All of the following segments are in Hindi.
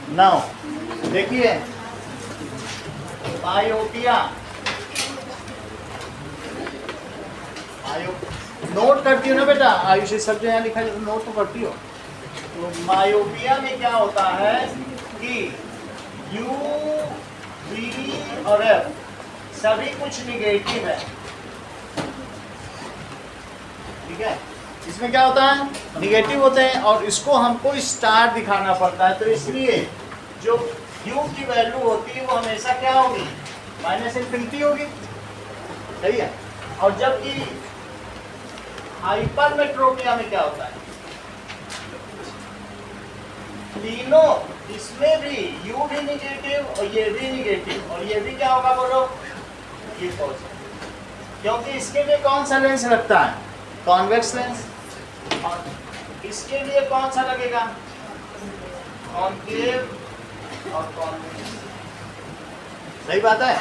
नाउ देखिए मायोपिया, नोट करती हो ना बेटा, आयुष सब जो यहाँ लिखा है नोट तो करती हो। तो मायोपिया में क्या होता है कि यू वी और एफ सभी कुछ निगेटिव है, ठीक है। इसमें क्या होता है, निगेटिव होते हैं और इसको हमको स्टार दिखाना पड़ता है, तो इसलिए जो u की वैल्यू होती है वो हमेशा क्या होगी, -∞ होगी, सही है। और जबकि हाइपरमेट्रोपिया में क्या होता है, तीनों, इसमें भी u भी निगेटिव और ये भी निगेटिव और ये भी क्या होगा बोलो, ये पॉजिटिव, क्योंकि इसके लिए कौन सा लेंस लगता है, कॉन्वेक्स लेंस, और इसके लिए कौन सा लगेगा, कॉनकेव और कॉन्वेक्स, सही बात है।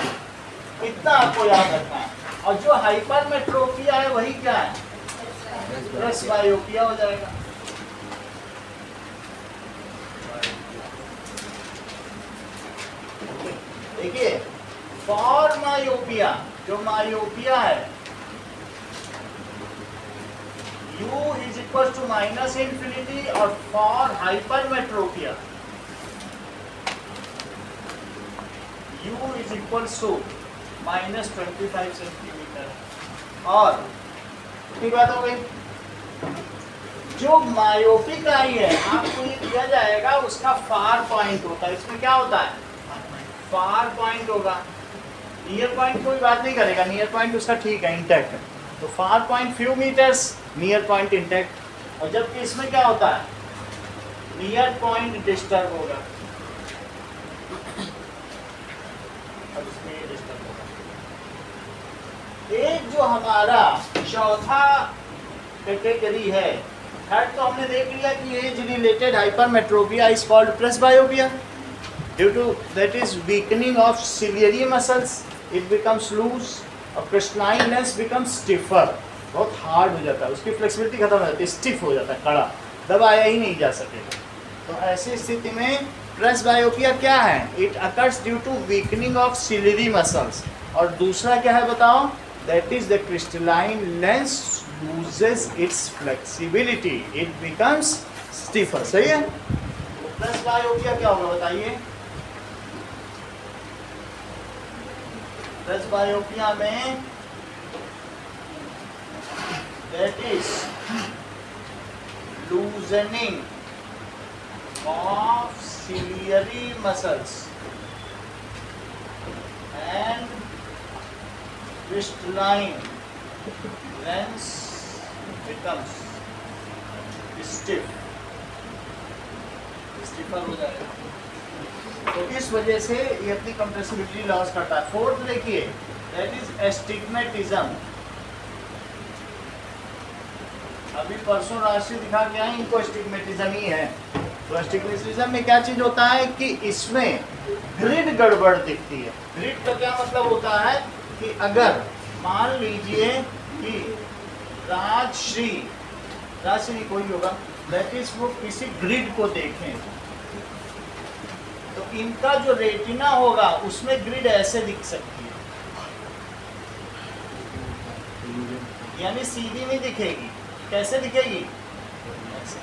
इतना आपको याद रखना है। और जो हाइपरमेट्रोपिया है वही क्या है, प्रेसबायोपिया हो जाएगा। देखिए फॉर मायोपिया, जो मायोपिया है u इज इक्वल टू -∞, और फॉर hypermetropia u is equal to -25 centimetre. और ठीक बात हो गई। जो मायोपिक आई है आपको ये दिया जाएगा, उसका फार पॉइंट होता है, इसमें क्या होता है, फार पॉइंट होगा, नियर पॉइंट कोई बात नहीं करेगा, नियर पॉइंट उसका ठीक है, इंटैक्ट है, तो far point few metres, near point intact. और जबकि इसमें क्या होता है, नियर पॉइंट डिस्टर्ब होगा और इसमें ये डिस्टर्ब होगा। एक जो हमारा चौथा कैटेगरी है, थर्ड तो हमने देख लिया कि age related hypermetropia is called presbyopia, due to that is weakening of ciliary muscles, it becomes loose और क्रिस्टलाइन लेंस बिकम्स स्टिफर, बहुत हार्ड हो जाता है, उसकी फ्लेक्सिबिलिटी खत्म हो जाती है, स्टिफ हो जाता है, कड़ा, दबाया ही नहीं जा सकेगा। तो ऐसी स्थिति में प्रेसबायोपिया क्या है, it occurs due to weakening of ciliary muscles. और दूसरा क्या है बताओ, that is the crystalline lens loses its flexibility, it becomes stiffer, सही है। प्रेसबायोपिया क्या होगा बताइए, प्रेसबायोपिया में that is loosening of ciliary muscles and crystalline lens becomes stiff, stiffer हो जाएगा। तो इस वजह से ये अपनी कंप्रेसिबिलिटी लॉस करता है। फोर्थ देखिए, दैट इज एस्टिग्मेटिज्म। अभी परसों राशि दिखा के आए, इनको एस्टिग्मेटिज्म ही है। तो एस्टिग्मेटिज्म में क्या चीज होता है कि इसमें ग्रिड गड़बड़ दिखती है। ग्रिड का क्या मतलब होता है कि अगर मान लीजिए कि राजश्री कोई होगा, दैट इज वो किसी ग्रिड को देखें तो इनका जो रेटिना होगा उसमें ग्रिड ऐसे दिख सकती है, यानी सीधी नहीं दिखेगी, कैसे दिखेगी, ऐसे।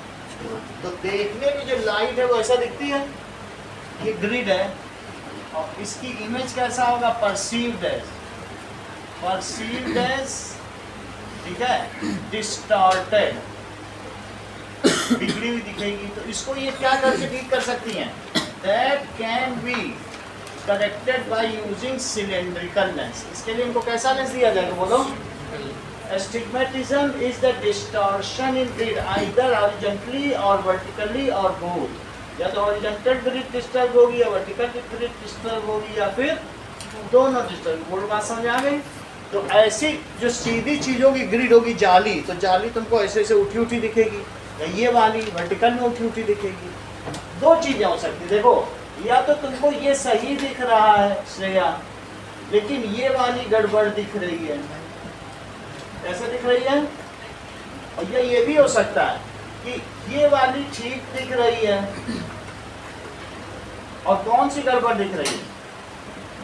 तो देखने में जो लाइट है वो ऐसा दिखती है, ये ग्रिड है, और इसकी इमेज कैसा होगा, परसीव्ड एज, ठीक है, डिस्टॉर्टेड, बिगड़ी हुई दिखेगी। तो इसको ये क्या करके ठीक कर सकती हैं, that can be corrected by using cylindrical lens. इसके लिए इनको कैसा लेंस दिया जाएगा बोलो, astigmatism is the distortion in grid either horizontally और वर्टिकली और बोथ, या तो हॉरिजॉन्टल ग्रिड डिस्टर्ब होगी या वर्टिकल ग्रिड डिस्टर्ब होगी या फिर दोनों डिस्टर्ब। बोलो बात समझ आ गई। तो ऐसी जो सीधी चीज़ों की ग्रिड होगी जाली, तो जाली तुमको ऐसे ऐसे उठी उठी दिखेगी, या ये वाली वर्टिकल में उठी उठी दिखेगी। दो चीज़ें हो सकती, देखो, या तो तुमको ये सही दिख रहा है श्रेया, लेकिन ये वाली गड़बड़ दिख रही है, ऐसे दिख रही है। और ये भी हो सकता है कि ये वाली ठीक दिख रही है और कौन सी गड़बड़ दिख रही है?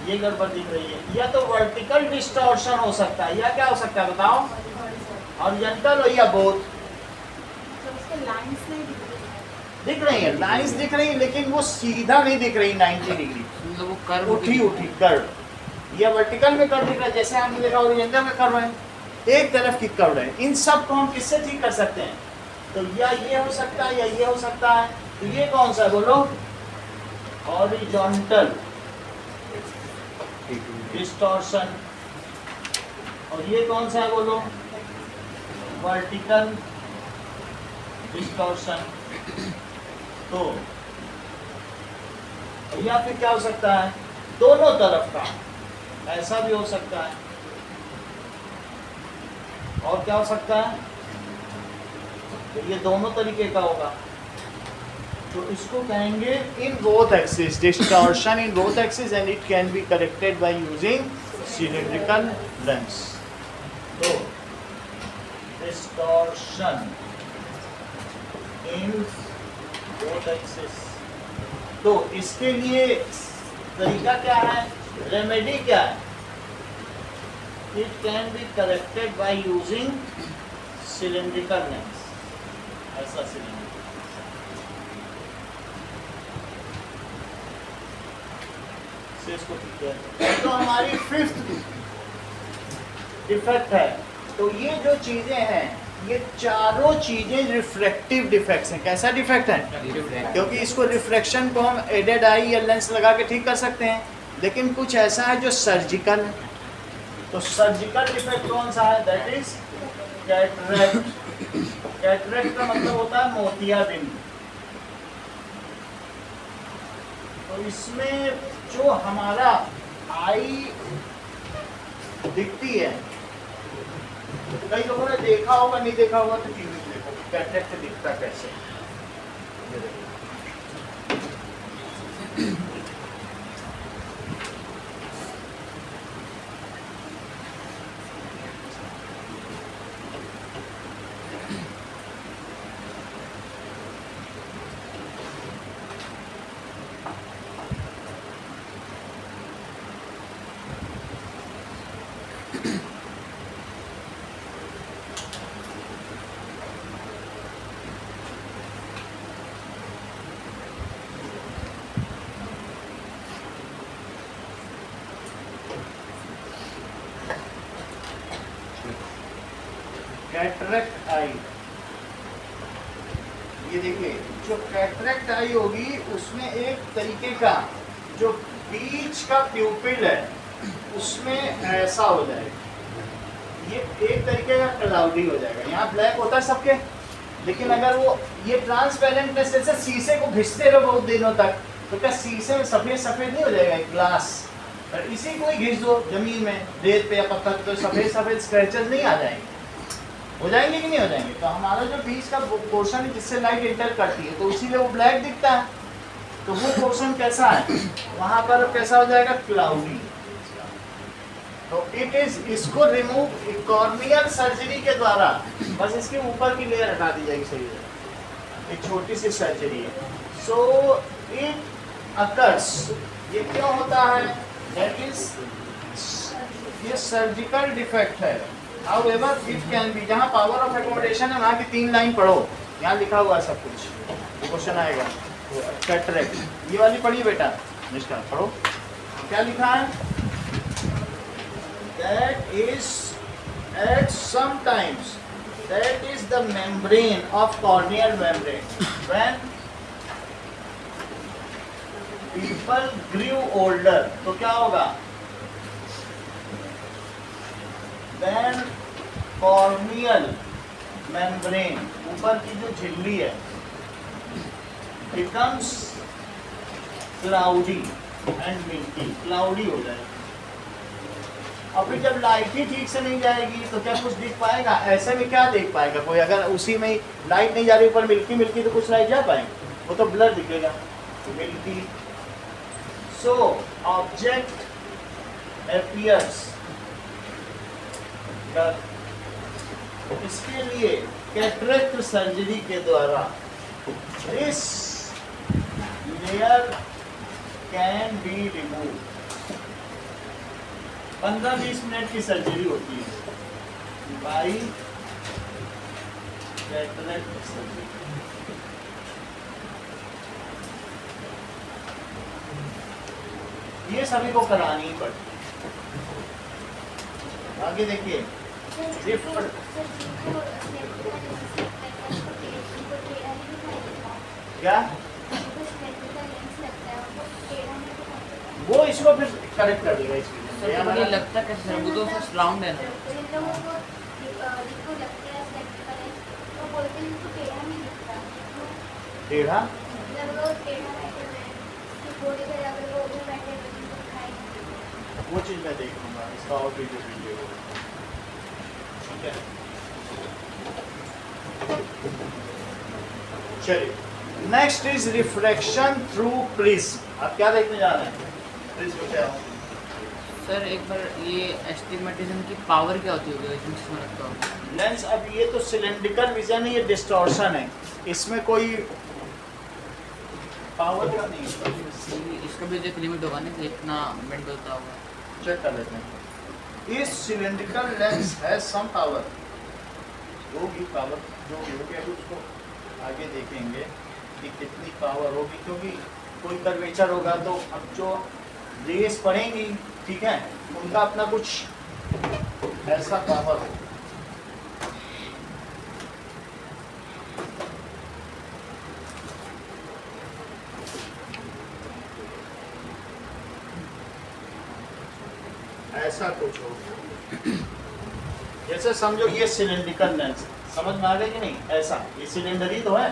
ये गड़बड़ दिख रही है। या तो वर्टिकल डिस्टॉर्शन हो सकता है, या क्या हो सकता है बताओ? हॉरिजॉन्टल हो या बोथ? दिख रही है, लाइंस दिख रही है, लेकिन वो सीधा नहीं दिख रही 90 डिग्री, मतलब वो कर्व उठी उठी कर्व। या वर्टिकल में कर्व दिख रहा है, जैसे हमने देखा हॉरिजॉन्टल में कर्व है, एक तरफ की कर्व है। इन सब को हम किससे ठीक कर सकते हैं? तो या ये हो सकता है या ये हो सकता है। तो ये कौन सा है बोलो? Horizontal distortion. और ये कौन सा है बोलो? Vertical distortion. तो या फिर क्या हो सकता है? दोनों तरफ का, ऐसा भी हो सकता है। और क्या हो सकता है? तो ये दोनों तरीके का होगा, तो इसको कहेंगे in both axis, distortion in both axis, and it can be corrected by using cylindrical lens. तो डिस्टॉर्शन इन बोथ एक्सिस। तो इसके लिए तरीका क्या है? रेमेडी क्या है? It can be corrected by using cylindrical lens. ऐसा सिलेंडर। इसको ठीक है। तो हमारी फिफ्थ डिफेक्ट है। तो ये जो चीजें हैं, ये चारों चीजें रिफ्रैक्टिव डिफेक्ट्स हैं। कैसा डिफेक्ट है? क्योंकि इसको रिफ्रैक्शन को हम एडेड आई या लेंस लगा के ठीक कर सकते हैं, लेकिन कुछ ऐसा है जो सर्जिकल है। तो सर्जिकल डिफेक्ट कौन सा है? That is cataract. कैटरेक्ट का मतलब होता है मोतियाबिंद। तो इसमें जो हमारा आई दिखती है, कई लोगों ने देखा होगा, नहीं देखा होगा तो टीवी में देखो कैटरेक्ट दिखता कैसे। कैटरेक्ट आई, ये देखिए जो कैटरेक्ट आई होगी उसमें एक तरीके का जो बीच का प्यूपिल है उसमें ऐसा हो जाएगा, ये एक तरीके का क्लाउडी हो जाएगा। यहाँ ब्लैक होता है सबके, लेकिन अगर वो ये ट्रांसपेरेंट जैसे शीशे को घिसते रहो बहुत दिनों तक, तो क्या शीशे में सफेद सफेद नहीं हो जाएगा ग्लास? और इसी को ही घिस दो जमीन में, रेत पे या पत्थर, तो सफेद सफेद स्क्रैचेस नहीं आ जाएंगे? हो जाएंगे कि नहीं हो जाएंगे? तो हमारा जो बीच का पोर्शन है जिससे लाइट इंटर करती है, तो इसीलिए वो ब्लैक दिखता है। तो वो पोर्शन कैसा है, वहां पर कैसा हो जाएगा? क्लाउडी। तो इट इज, इसको रिमूव कॉर्नियल सर्जरी के द्वारा, बस इसके ऊपर की लेयर हटा दी जाएगी। सही है, एक छोटी सी सर्जरी है। सो इट अकर्स, ये क्यों होता है? दैट इज, ये सर्जिकल डिफेक्ट है। However, it can be, जहाँ पावर ऑफ एकोमोडेशन है वहाँ की 3 लाइन पढ़ो, यहाँ लिखा हुआ है सब कुछ, क्वेश्चन आएगा। कैटरेक्ट, ये वाली पढ़िए बेटा, निष्ठा पढ़ो, क्या लिखा है? That is at sometimes that is the membrane of corneal membrane. When people grew older, तो क्या होगा? Then corneal membrane, ऊपर की जो झिल्ली है, becomes cloudy and milky, cloudy हो जाएगी। अभी जब लाइट ही ठीक से नहीं जाएगी तो क्या कुछ दिख पाएगा? ऐसे में क्या देख पाएगा कोई? अगर उसी में लाइट नहीं जा रही ऊपर मिल्की मिल्की, तो कुछ लाइट जा पाएंगे? वो तो ब्लर दिखेगा, मिल्की। सो ऑब्जेक्ट अपीयर्स, इसके लिए कैटरेक्ट सर्जरी के द्वारा इस layer can be remove. 15-20 minute की सर्जरी होती है बाई कैटरेक्ट सर्जरी। ये सभी को करानी ही पड़ती है। आगे देखिए क्या वो इसको फिर करेक्ट कर देगा इसमें। मुझे लगता है सर वो तो राउंड है ना। टेढ़ा वो चीज मैं देख लूंगा, इसका और वीडियो ठीक है। चलिए next is refraction through prism. आप क्या देखने जा रहे हैं? प्रिज्म क्या हो? सर एक बार ये एस्टिमेटिज्म की पावर क्या होती होगी इसमें रखता हूँ लेंस? अब ये तो सिलेंड्रिकल विजन है, ये डिस्टॉर्शन है, इसमें कोई पावर का नहीं है। इसका भी एक लिमिट होगा ना कि इतना मिनट होता होगा। चेक कर लेते हैं। इस cylindrical lens has some power, जो भी पावर जो भी होगी अभी उसको आगे देखेंगे कि कितनी पावर होगी, क्योंकि कोई कर्वेचर होगा तो अब जो रेस पड़ेंगी ठीक है उनका अपना कुछ ऐसा पावर हो। ऐसा कुछ हो, जैसे समझो ये सिलेंड्रिकल लेंस, समझ में आ गया कि नहीं? ऐसा ये सिलेंडर ही तो है,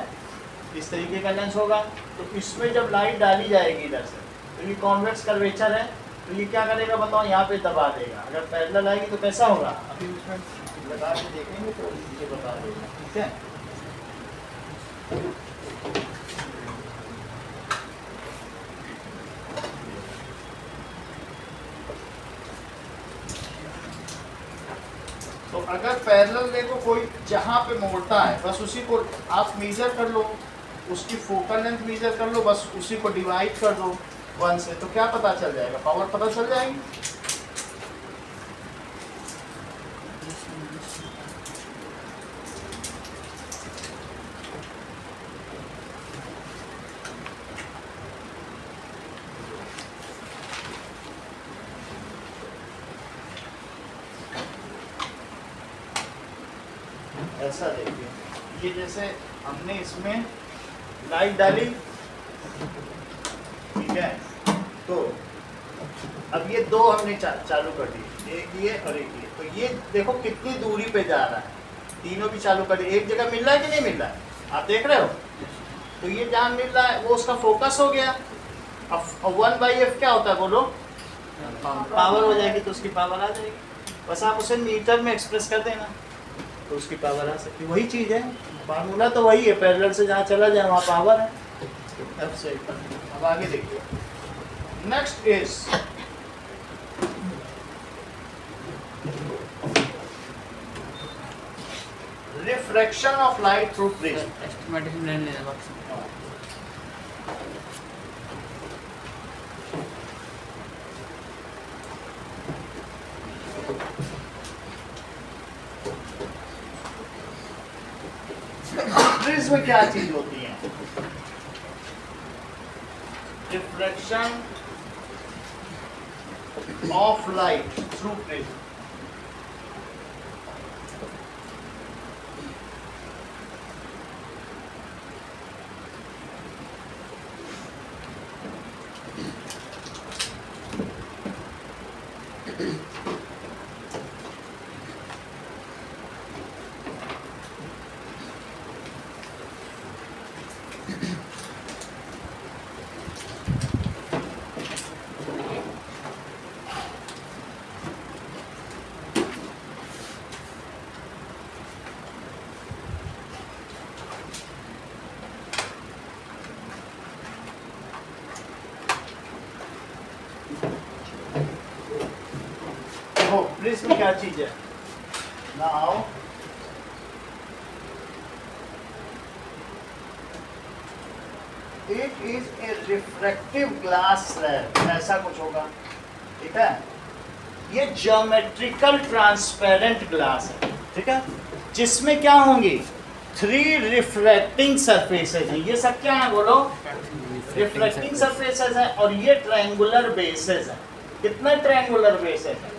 इस तरीके का लेंस होगा तो इसमें जब लाइट डाली जाएगी इधर से तो ये कॉन्वेक्स कर्वेचर है, तो ये क्या करेगा बताओ? यहाँ पे दबा देगा। अगर पैरेलल आएगी तो कैसा होगा? अभी उसमें लगा के देखेंगे तो ये बता देगा। ठीक है, तो अगर पैरेलल देखो कोई जहाँ पे मोड़ता है बस उसी को आप मेजर कर लो, उसकी फोकल लेंथ मेजर कर लो, बस उसी को डिवाइड कर दो 1 से, तो क्या पता चल जाएगा? पावर पता चल जाएगी। ऐसा देखिए, ये जैसे हमने इसमें लाइट डाली ठीक है, तो अब ये दो हमने चालू कर दी, एक ये और एक ये, तो ये देखो कितनी दूरी पे जा रहा है, तीनों भी चालू कर दी। एक जगह मिल रहा है कि नहीं मिल रहा है? आप देख रहे हो, तो ये जहाँ मिल रहा है वो उसका फोकस हो गया। अब 1/f क्या होता है बोलो? पावर हो जाएगी, तो उसकी पावर आ जाएगी। बस आप उसे मीटर में एक्सप्रेस कर देना तो उसकी पावर आ सकती है। वही चीज़ है, फार्मूला तो वही है, पैरेलल से जहाँ चला जाए वहाँ पावर है। अब सही। अब आगे देखिए, next is refraction of light through prism. Astigmatism लेने लेना बाकी। प्रिज्म में क्या चीज होती है? Refraction of light through prism. Prism क्या चीज है? Now it is a refractive glass slab, ऐसा कुछ होगा, ठीक है। ये ज्योमेट्रिकल ट्रांसपेरेंट ग्लास है, ठीक है, जिसमें क्या होंगी 3 रिफ्रैक्टिंग सरफेसेस हैं। ये सब क्या है बोलो, रिफ्लेक्टिंग सरफेसेस है, और ये ट्रायंगुलर बेसेस है। कितने ट्रायंगुलर बेसेस हैं?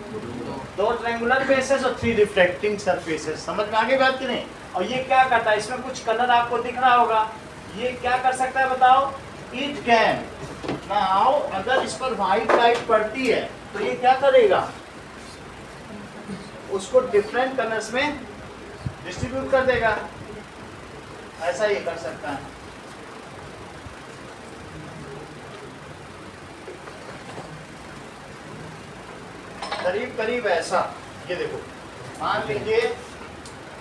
2 ट्रायंगुलर बेसेस और 3 रिफ्लेक्टिंग सरफेसेस। समझ में आ गई बात कि नहीं? और ये क्या करता है, इसमें कुछ कलर आपको दिख रहा होगा, ये क्या कर सकता है बताओ, इट कैन नाउ, अगर इस पर व्हाइट लाइट पड़ती है तो ये क्या करेगा, उसको डिफरेंट कलर्स में डिस्ट्रीब्यूट कर देगा, ऐसा ये कर सकता है। करीब करीब ऐसा, ये देखो, मान लीजिए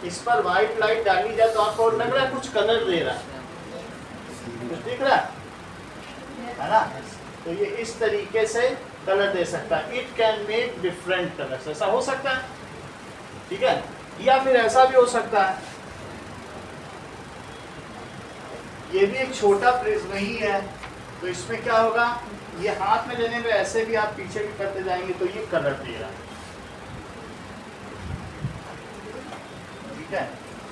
इस पर व्हाइट लाइट डाली जाए तो आपको लग रहा है कुछ कलर दे रहा है, कुछ दिख रहा है ना, तो ये इस तरीके से कलर दे सकता है। It can make different colours, ऐसा हो सकता है, ठीक है, या फिर ऐसा भी हो सकता है, ये भी एक छोटा प्रिज्म ही है, तो इसमें क्या होगा, ये हाथ में लेने में ऐसे भी आप पीछे भी करते जाएंगे तो ये कलर दे रहा है, ठीक है।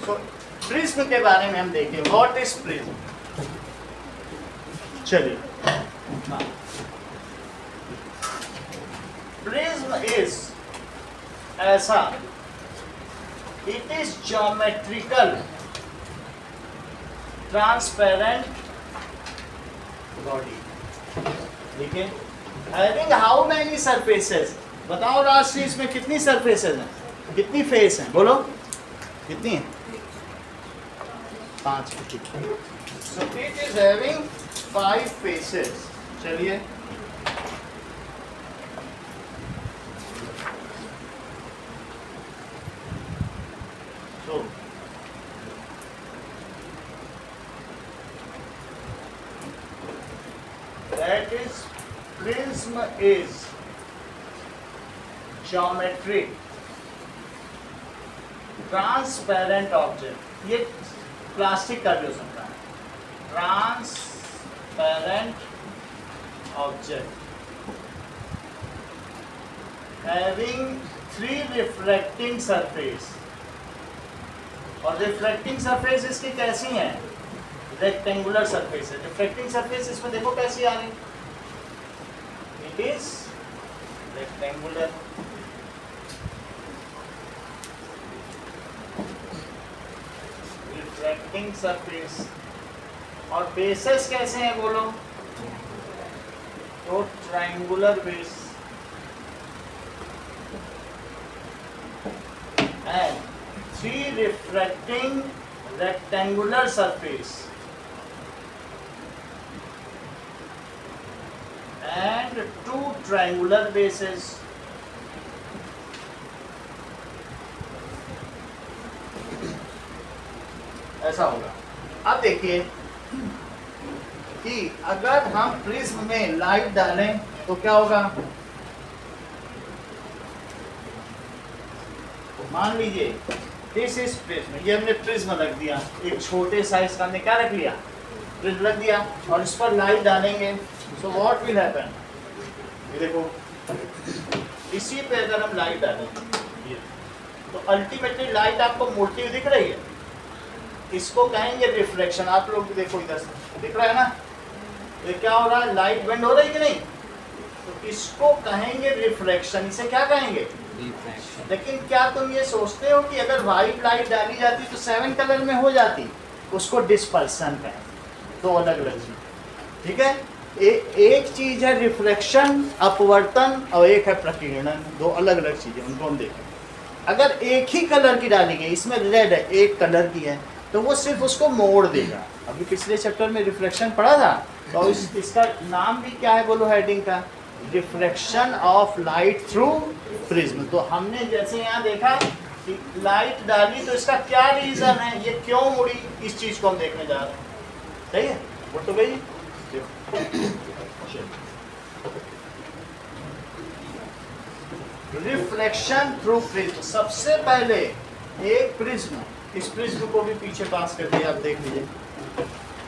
सो प्रिज्म के बारे में हम देखें, व्हाट इज प्रिज्म। चलिए, प्रिज्म इज ऐसा, it is geometrical transparent body, ठीक है, हैविंग हाउ मैनी सरफेसेस, बताओ राष्ट्रीय इसमें कितनी सरफेसेस हैं, कितनी फेस हैं, बोलो कितनी है, 5। So it is having 5 faces. चलिए, so that is, prism is geometric transparent object, ये प्लास्टिक का भी हो सकता है, transparent object having 3 reflecting surface, और रिफ्लेक्टिंग सरफेस इसकी कैसी है, रेक्टेंगुलर सरफेस है। रिफ्लेक्टिंग सरफेस इसमें देखो कैसी आ रही, it is rectangular, reflecting surface. और बेसेस कैसे हैं बोलो, तो triangular base and 3 reflecting rectangular surface and 2 triangular bases। ऐसा होगा। अब देखिए कि अगर हम प्रिज्म में लाइट डालें तो क्या होगा, मान लीजिए दिस इज प्रिज्म, ये हमने प्रिज्म रख दिया, एक छोटे साइज का हमने क्या रख लिया, प्रिज्म रख दिया, और इस पर लाइट डालेंगे, सो व्हाट विल हैपन, ये देखो, इसी पे अगर हम लाइट डालेंगे तो अल्टीमेटली लाइट आपको मुड़ती हुई दिख रही है, इसको कहेंगे रिफ्लेक्शन। आप लोग भी देखो, इधर से दिख रहा है ना, ये क्या हो रहा है, लाइट बेंड हो रही है कि नहीं, तो इसको कहेंगे रिफ्लेक्शन, इसे क्या कहेंगे, रिफ्लेक्शन। लेकिन क्या तुम ये सोचते हो कि अगर व्हाइट लाइट डाली जाती तो 7 कलर में हो जाती, उसको डिस्पर्सन कहें, 2 अलग अलग चीज, ठीक है। एक चीज है रिफ्लेक्शन, अपवर्तन, और एक है प्रकीर्णन, 2 अलग अलग चीजें, उनको हम देखें। अगर एक ही कलर की डाली गई, इसमें रेड है, एक कलर की है, तो वो सिर्फ उसको मोड़ देगा। अभी पिछले चैप्टर में रिफ्लेक्शन पढ़ा था, तो इसका नाम भी क्या है बोलो, हेडिंग का, reflection of light through prism. तो हमने जैसे यहाँ देखा कि लाइट डाली तो इसका क्या रीजन है, ये क्यों मुड़ी, इस चीज को हम देखने जा रहे हैं, सही है, वो तो गई। रिफ्लेक्शन थ्रू प्रिज्म, सबसे पहले एक प्रिज्म, इस प्रिज्म को भी पीछे पास कर दिया, आप देख लीजिए,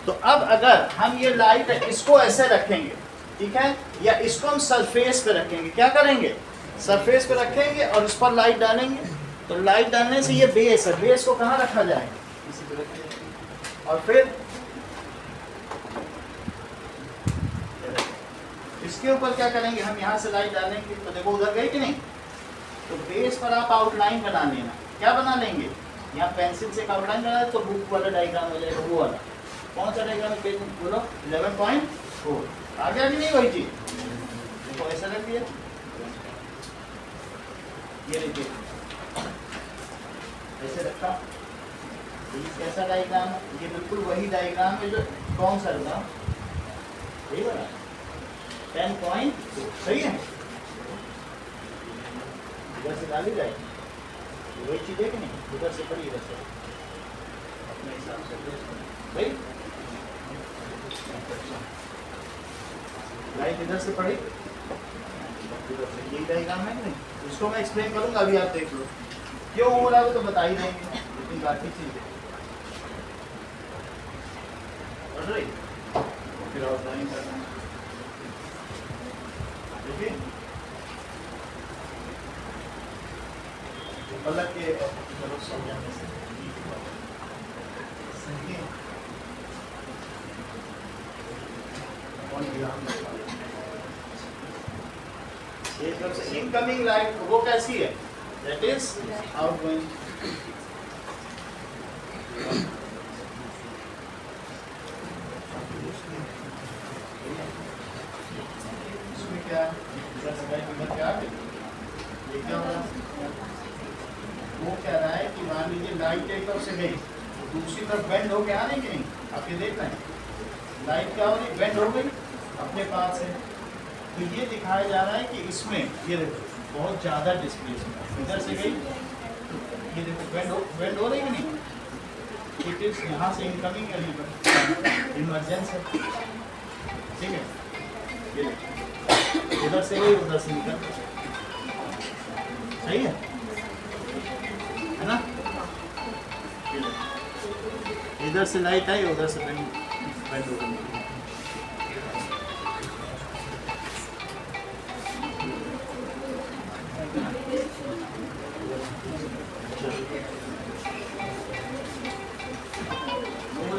तो अब अगर हम ये लाइट इसको ऐसे रखेंगे, ठीक है, या इसको हम सरफेस पे रखेंगे, क्या करेंगे, सरफेस पे रखेंगे और इस पर लाइट डालेंगे, तो लाइट डालने से ये बेस है, बेस को कहाँ रखा जाएगा, इसी पे रखेंगे। और फिर इसके ऊपर क्या करेंगे, हम यहाँ से लाइट डालेंगे तो देखो उधर गई कि नहीं, तो बेस पर आप आउटलाइन बना लेना। क्या बना लेंगे, यहाँ पेंसिल से एक आउटलाइन बना तो बुक वाला डायग्राम हो जाएगा, वो वाला। कौन सा डायग्राम है, पेज बोलो, 11.4 आ गया कि नहीं वही चीज, देखो ऐसा रख दिया, ये देखिए ऐसे रखा, ये कैसा डायग्राम है, ये बिल्कुल वही डायग्राम है जो कौन सा रहा, यही वाला 10.2 सही है, इधर से डाली जाए वही चीज है कि नहीं, उधर से पड़ी इधर से अपने हिसाब से भाई, लाइट इधर से पड़ी इधर से, यही डायग्राम है कि नहीं, इसको मैं एक्सप्लेन करूंगा, अभी आप देख लो क्यों हो रहा है, तो बता ही देंगे, लेकिन काफी चीज है पढ़ रही, फिर आउटलाइन करना है, देखिए पलक के तरफ समझाने से सही है। ये तरफ से इनकमिंग लाइट वो कैसी है, दैट इज आउटगोइंग, इसमें क्या है, क्या है, ये क्या हो रहा है, वो कह रहा है कि मान लीजिए लाइट एक तरफ से गई दूसरी तरफ बेंड हो के आ रही कि नहीं, आप ये देख रहे हैं, लाइट क्या हो रही, बेंड हो गई अपने पास है, तो ये दिखाया जा रहा है कि इसमें ये देखो बहुत ज़्यादा डिस्प्लेसमेंट इधर से गई, ये देखो बेंड हो रही कि नहीं, इट इज यहाँ से इनकमिंग इमरजेंस है, ठीक है, ये देखो इधर से गई उधर से निकल, सही है ना, इधर से लाइट आई उधर से बेंड हो गई,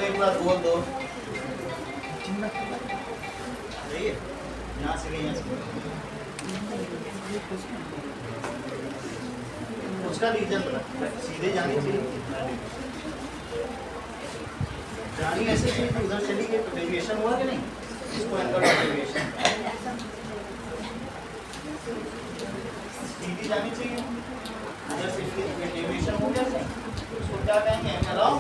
एक बार बोल दो, सही है, यहाँ से गई, यहाँ से उसका रीजन बता, सीधे जानी चाहिए, जानी ऐसे चाहिए कि उधर चली गई तो डेविएशन हुआ कि नहीं, इसको एंगल ऑफ डेविएशन सीधी जानी चाहिए, उधर से डेविएशन हो गया नहीं, उसको क्या कहेंगे, एंगल ऑफ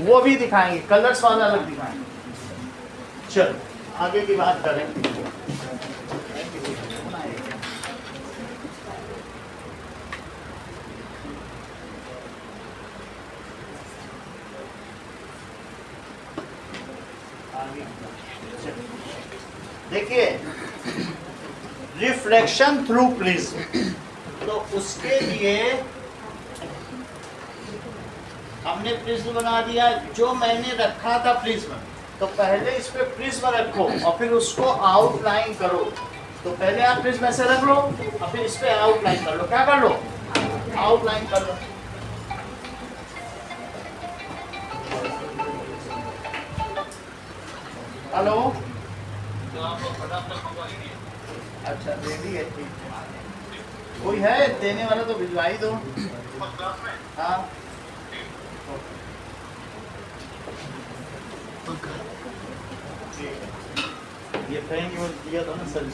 वो भी दिखाएंगे, कलर्स वाला अलग दिखाएंगे। चलो आगे की बात करें, देखिए रिफ्लेक्शन थ्रू प्रिज्म, तो उसके लिए हमने प्रिज्म बना दिया, जो मैंने रखा था प्रिज्म, तो पहले इस पे प्रिज्म रखो और फिर उसको आउटलाइन करो, तो पहले आप प्रिज्म ऐसे रख लो और फिर इस पे आउटलाइन कर लो, क्या कर लो, आउटलाइन कर लो, हेलो, अच्छा रेडी है, ठीक है, कोई है देने वाला तो भिजवा ही दो, हाँ ये फैन दिया था ना सर,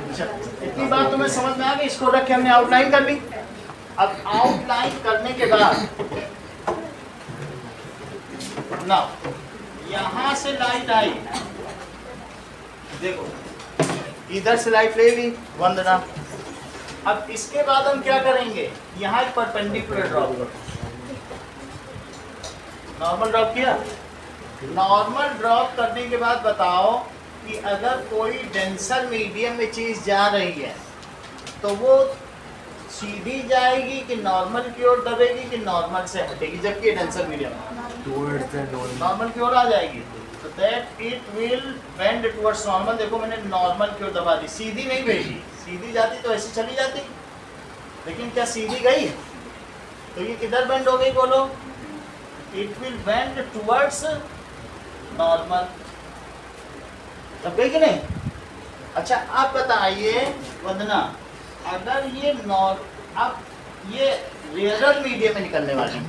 अच्छा इतनी बात तुम्हें समझ में आ गई, इसको रख के हमने आउटलाइन कर ली। अब आउटलाइन करने के बाद ना यहाँ से लाइट आई, देखो इधर से लाइट ले ली, वंदना, अब इसके बाद हम क्या करेंगे, यहाँ एक परपेंडिकुलर ड्रॉप करो, नॉर्मल ड्रॉप किया, नॉर्मल ड्रॉप करने के बाद बताओ कि अगर कोई डेंसर मीडियम में चीज जा रही है तो वो सीधी जाएगी कि नॉर्मल की ओर दबेगी कि नॉर्मल से हटेगी, जबकि डेंसर मीडियम नॉर्मल की ओर आ जाएगी, तो that it will bend towards normal. देखो मैंने नॉर्मल की ओर दबा दी, सीधी नहीं भेजी, सीधी जाती तो ऐसी चली जाती, लेकिन क्या सीधी गई? तो ये किधर बेंड हो गई बोलो? It will bend towards normal. दब गई कि नहीं? अच्छा आप बताइए वंदना, अगर ये अब ये रेयर मीडियम में निकलने वाली,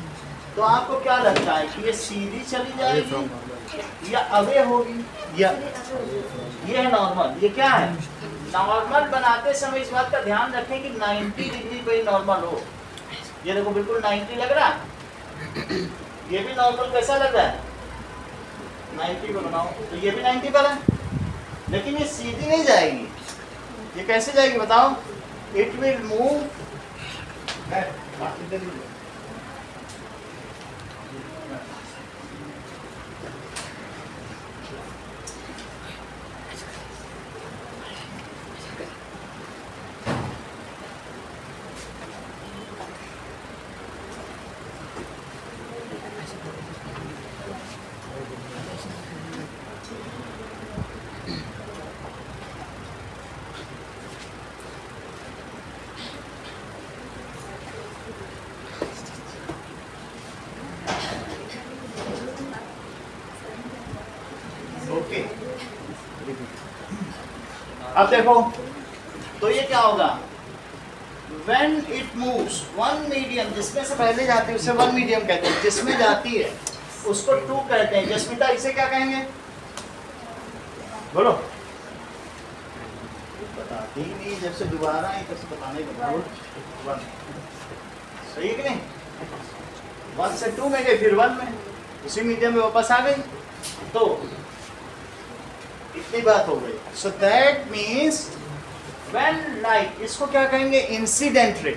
तो आपको क्या लगता है कि ये सीधी चली जाएगी या अवे होगी? या ये है नॉर्मल, ये क्या है? नॉर्मल बनाते समय इस बात का ध्यान रखें कि 90 डिग्री पे नॉर्मल हो। ये देखो बिल्कुल 90 लग रहा है, ये भी नॉर्मल कैसा लग रहा है? 90 पे बनाओ, तो ये भी 90 पर है, लेकिन ये सीधी नहीं जाएगी। ये कैसे जाएगी बताओ? It will move okay. अब देखो तो ये क्या होगा? When it moves one medium, जिसमें से पहले जाती है उसे one medium कहते हैं, जिसमें जाती है उसको two कहते हैं। जस्मिता इसे क्या कहेंगे? बोलो। बताती ही नहीं, जब से दोबारा आई तब से बताने को। वन सही है कि नहीं? वन से टू में गई, फिर वन में, उसी मीडियम में वापस आ गई, तो इतनी बात हो गई। So that means when light, इसको क्या कहेंगे? इंसिडेंट रे,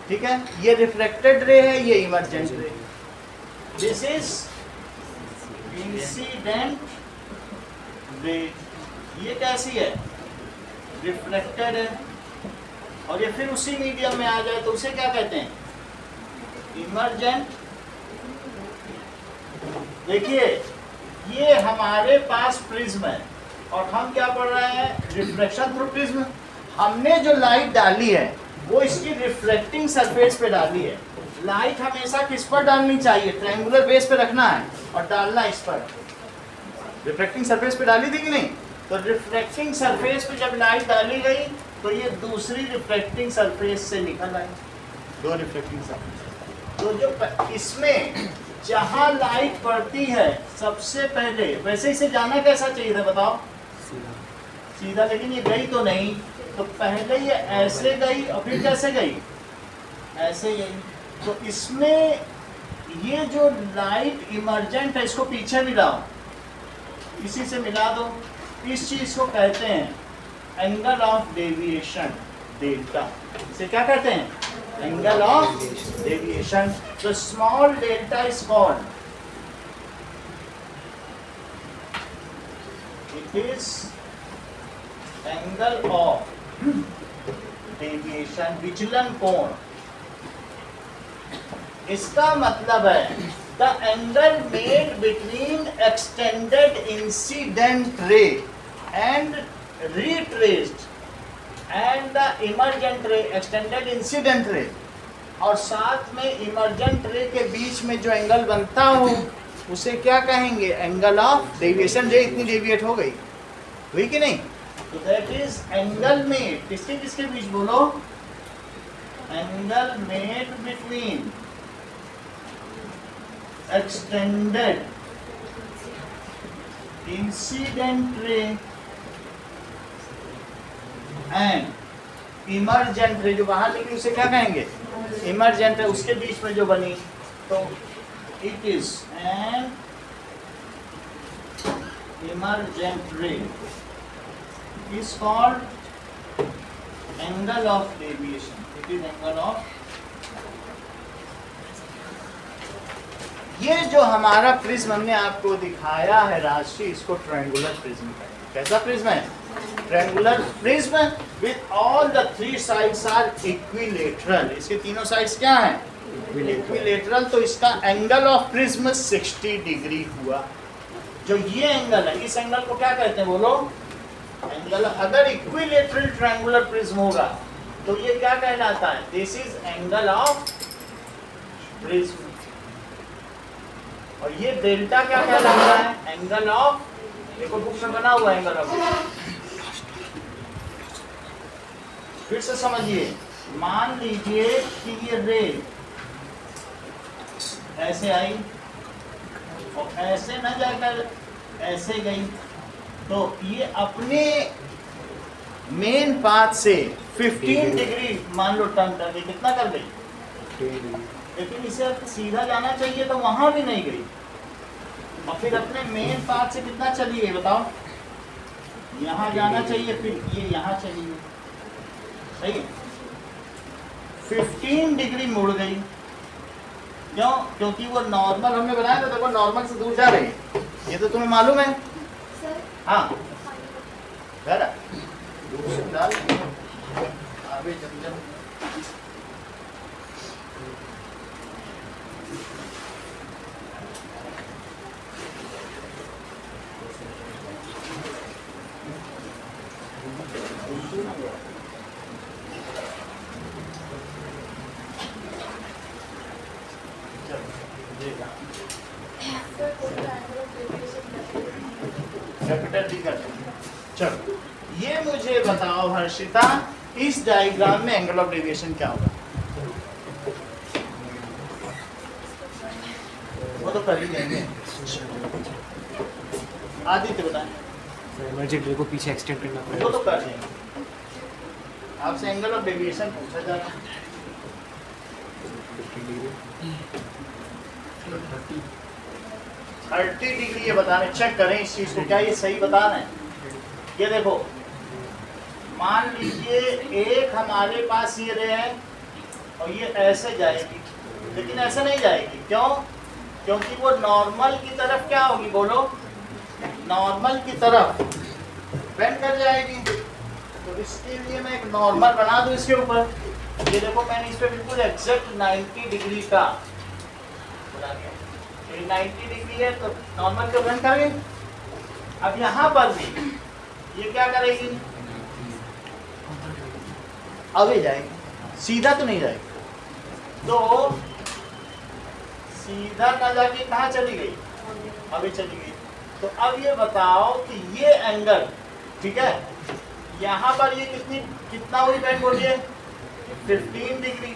ठीक है? ये रिफ्लेक्टेड रे है, ये इमर्जेंट रे। This is incident ray. ये कैसी है? रिफ्लेक्टेड है, और ये फिर उसी मीडियम में आ जाए तो उसे क्या कहते हैं? इमर्जेंट। देखिए ये हमारे पास प्रिज्म है और हम क्या पढ़ रहे हैं? Reflection through prism. हमने जो लाइट डाली है वो इसकी रिफ्लेक्टिंग सरफेस पे डाली है। लाइट हमेशा किस पर डालनी चाहिए? ट्रायंगुलर बेस पे रखना है और डालना इस पर। रिफ्लेक्टिंग सरफेस पे डाली थी कि नहीं? तो रिफ्लेक्टिंग सरफेस पे जब लाइट डाली गई तो ये दूसरी रिफ्लेक्टिंग सरफेस से निकल आई, दो रिफ्लेक्टिंग सरफेस। तो जो इसमें जहां लाइट पड़ती है सबसे पहले, वैसे इसे जाना कैसा चाहिए था बताओ? सीधा, लेकिन ये गई तो नहीं, तो पहले ये ऐसे गई और फिर कैसे गई? ऐसे गई। तो इसमें ये जो लाइट इमर्जेंट है इसको पीछे मिलाओ, इसी से मिला दो। इस चीज को कहते हैं एंगल ऑफ डेविएशन, डेल्टा। इसे क्या कहते हैं? Angle of deviation. तो small delta is called, it is angle of deviation, विचलन कोण। इसका मतलब है the angle made between extended incident ray and retraced and the emergent ray, extended incident ray और साथ में इमर्जेंट रे के बीच में जो एंगल बनता हो उसे क्या कहेंगे? Angle of deviation. रे इतनी डेविएट हो गई, हुई कि नहीं? तो दैट इज एंगल मेड, किसके किसके बीच बोलो? Angle made between extended incident ray and emergent रे, जो बाहर निकली उसे क्या कहेंगे? इमर्जेंट रे। उसके बीच में जो बनी तो इट इज एन इमर्जेंट रे, is called angle of deviation. It is angle of, ये जो हमारा प्रिज्म हमने आपको दिखाया है राशि, इसको ट्रायंगुलर प्रिज्म कहते हैं। कैसा प्रिज्म है? Triangular prism with all the three sides are equilateral. इसके तीनों साइड्स क्या हैं? इक्विलेटरल। तो इसका एंगल ऑफ प्रिज्म 60 डिग्री हुआ। जो ये एंगल है, इस एंगल को क्या कहते हैं बोलो? एंगल। अगर इक्विलेटरल ट्रायंगुलर प्रिज्म होगा तो ये क्या कहलाता है? This is angle of prism. और ये डेल्टा क्या कहलाता है? एंगल ऑफ, देखो बुक में बना हुआ एंगल ऑफ। फिर से समझिए, मान लीजिए कि ये रे ऐसे आई और ऐसे न जाकर ऐसे गई, तो ये अपने मेन पाथ से 15 डिग्री मान लो टर्न कर गई। कितना कर गई? लेकिन इसे अब सीधा जाना चाहिए तो वहां भी नहीं गई, और फिर अपने मेन पाथ से कितना चली गई बताओ? यहाँ जाना चाहिए, फिर ये यहाँ चली गई। सही है? 15 डिग्री मुड़ गई। क्यों? क्योंकि वो नॉर्मल हमने बनाया था, देखो नॉर्मल से दूर जा रही है। ये तो तुम्हें मालूम है। हाँ दूर से डाल आगे जम कैपिटल डी कर। चलो ये मुझे बताओ हर्षिता, इस डायग्राम में एंगल ऑफ डेविएशन क्या होगा? वो तो कर ही लेंगे। आदित्य बताएं। इमरजेंट को पीछे एक्सटेंड करना पड़ेगा। वो तो कर लेंगे। आपसे एंगल ऑफ डेविएशन पूछा जा रहा है। 30 डिग्री ये बताने, चेक करें इस चीज को, क्या ये सही बता रहे हैं? ये देखो, मान लीजिए एक हमारे पास ये रे है और ये ऐसे जाएगी, लेकिन ऐसे नहीं जाएगी। क्यों? क्योंकि वो नॉर्मल की तरफ क्या होगी बोलो? नॉर्मल की तरफ बेंड कर जाएगी। तो इसके लिए मैं एक नॉर्मल बना दूं इसके ऊपर। ये देखो मैंने इस पे बिल्कुल एग्जैक्ट 90 डिग्री का बना दिया। 90 डिग्री है तो नॉर्मल को बेंड करेंगे। अब यहाँ पर भी ये क्या करेगी? आगे जाएगी, सीधा तो नहीं जाएगी। तो सीधा ना जाके कहाँ चली गई? अभी चली गई। तो अब ये बताओ कि ये एंगल, ठीक है, यहाँ पर ये कितना हुई बेंड बोलिए? 15 डिग्री।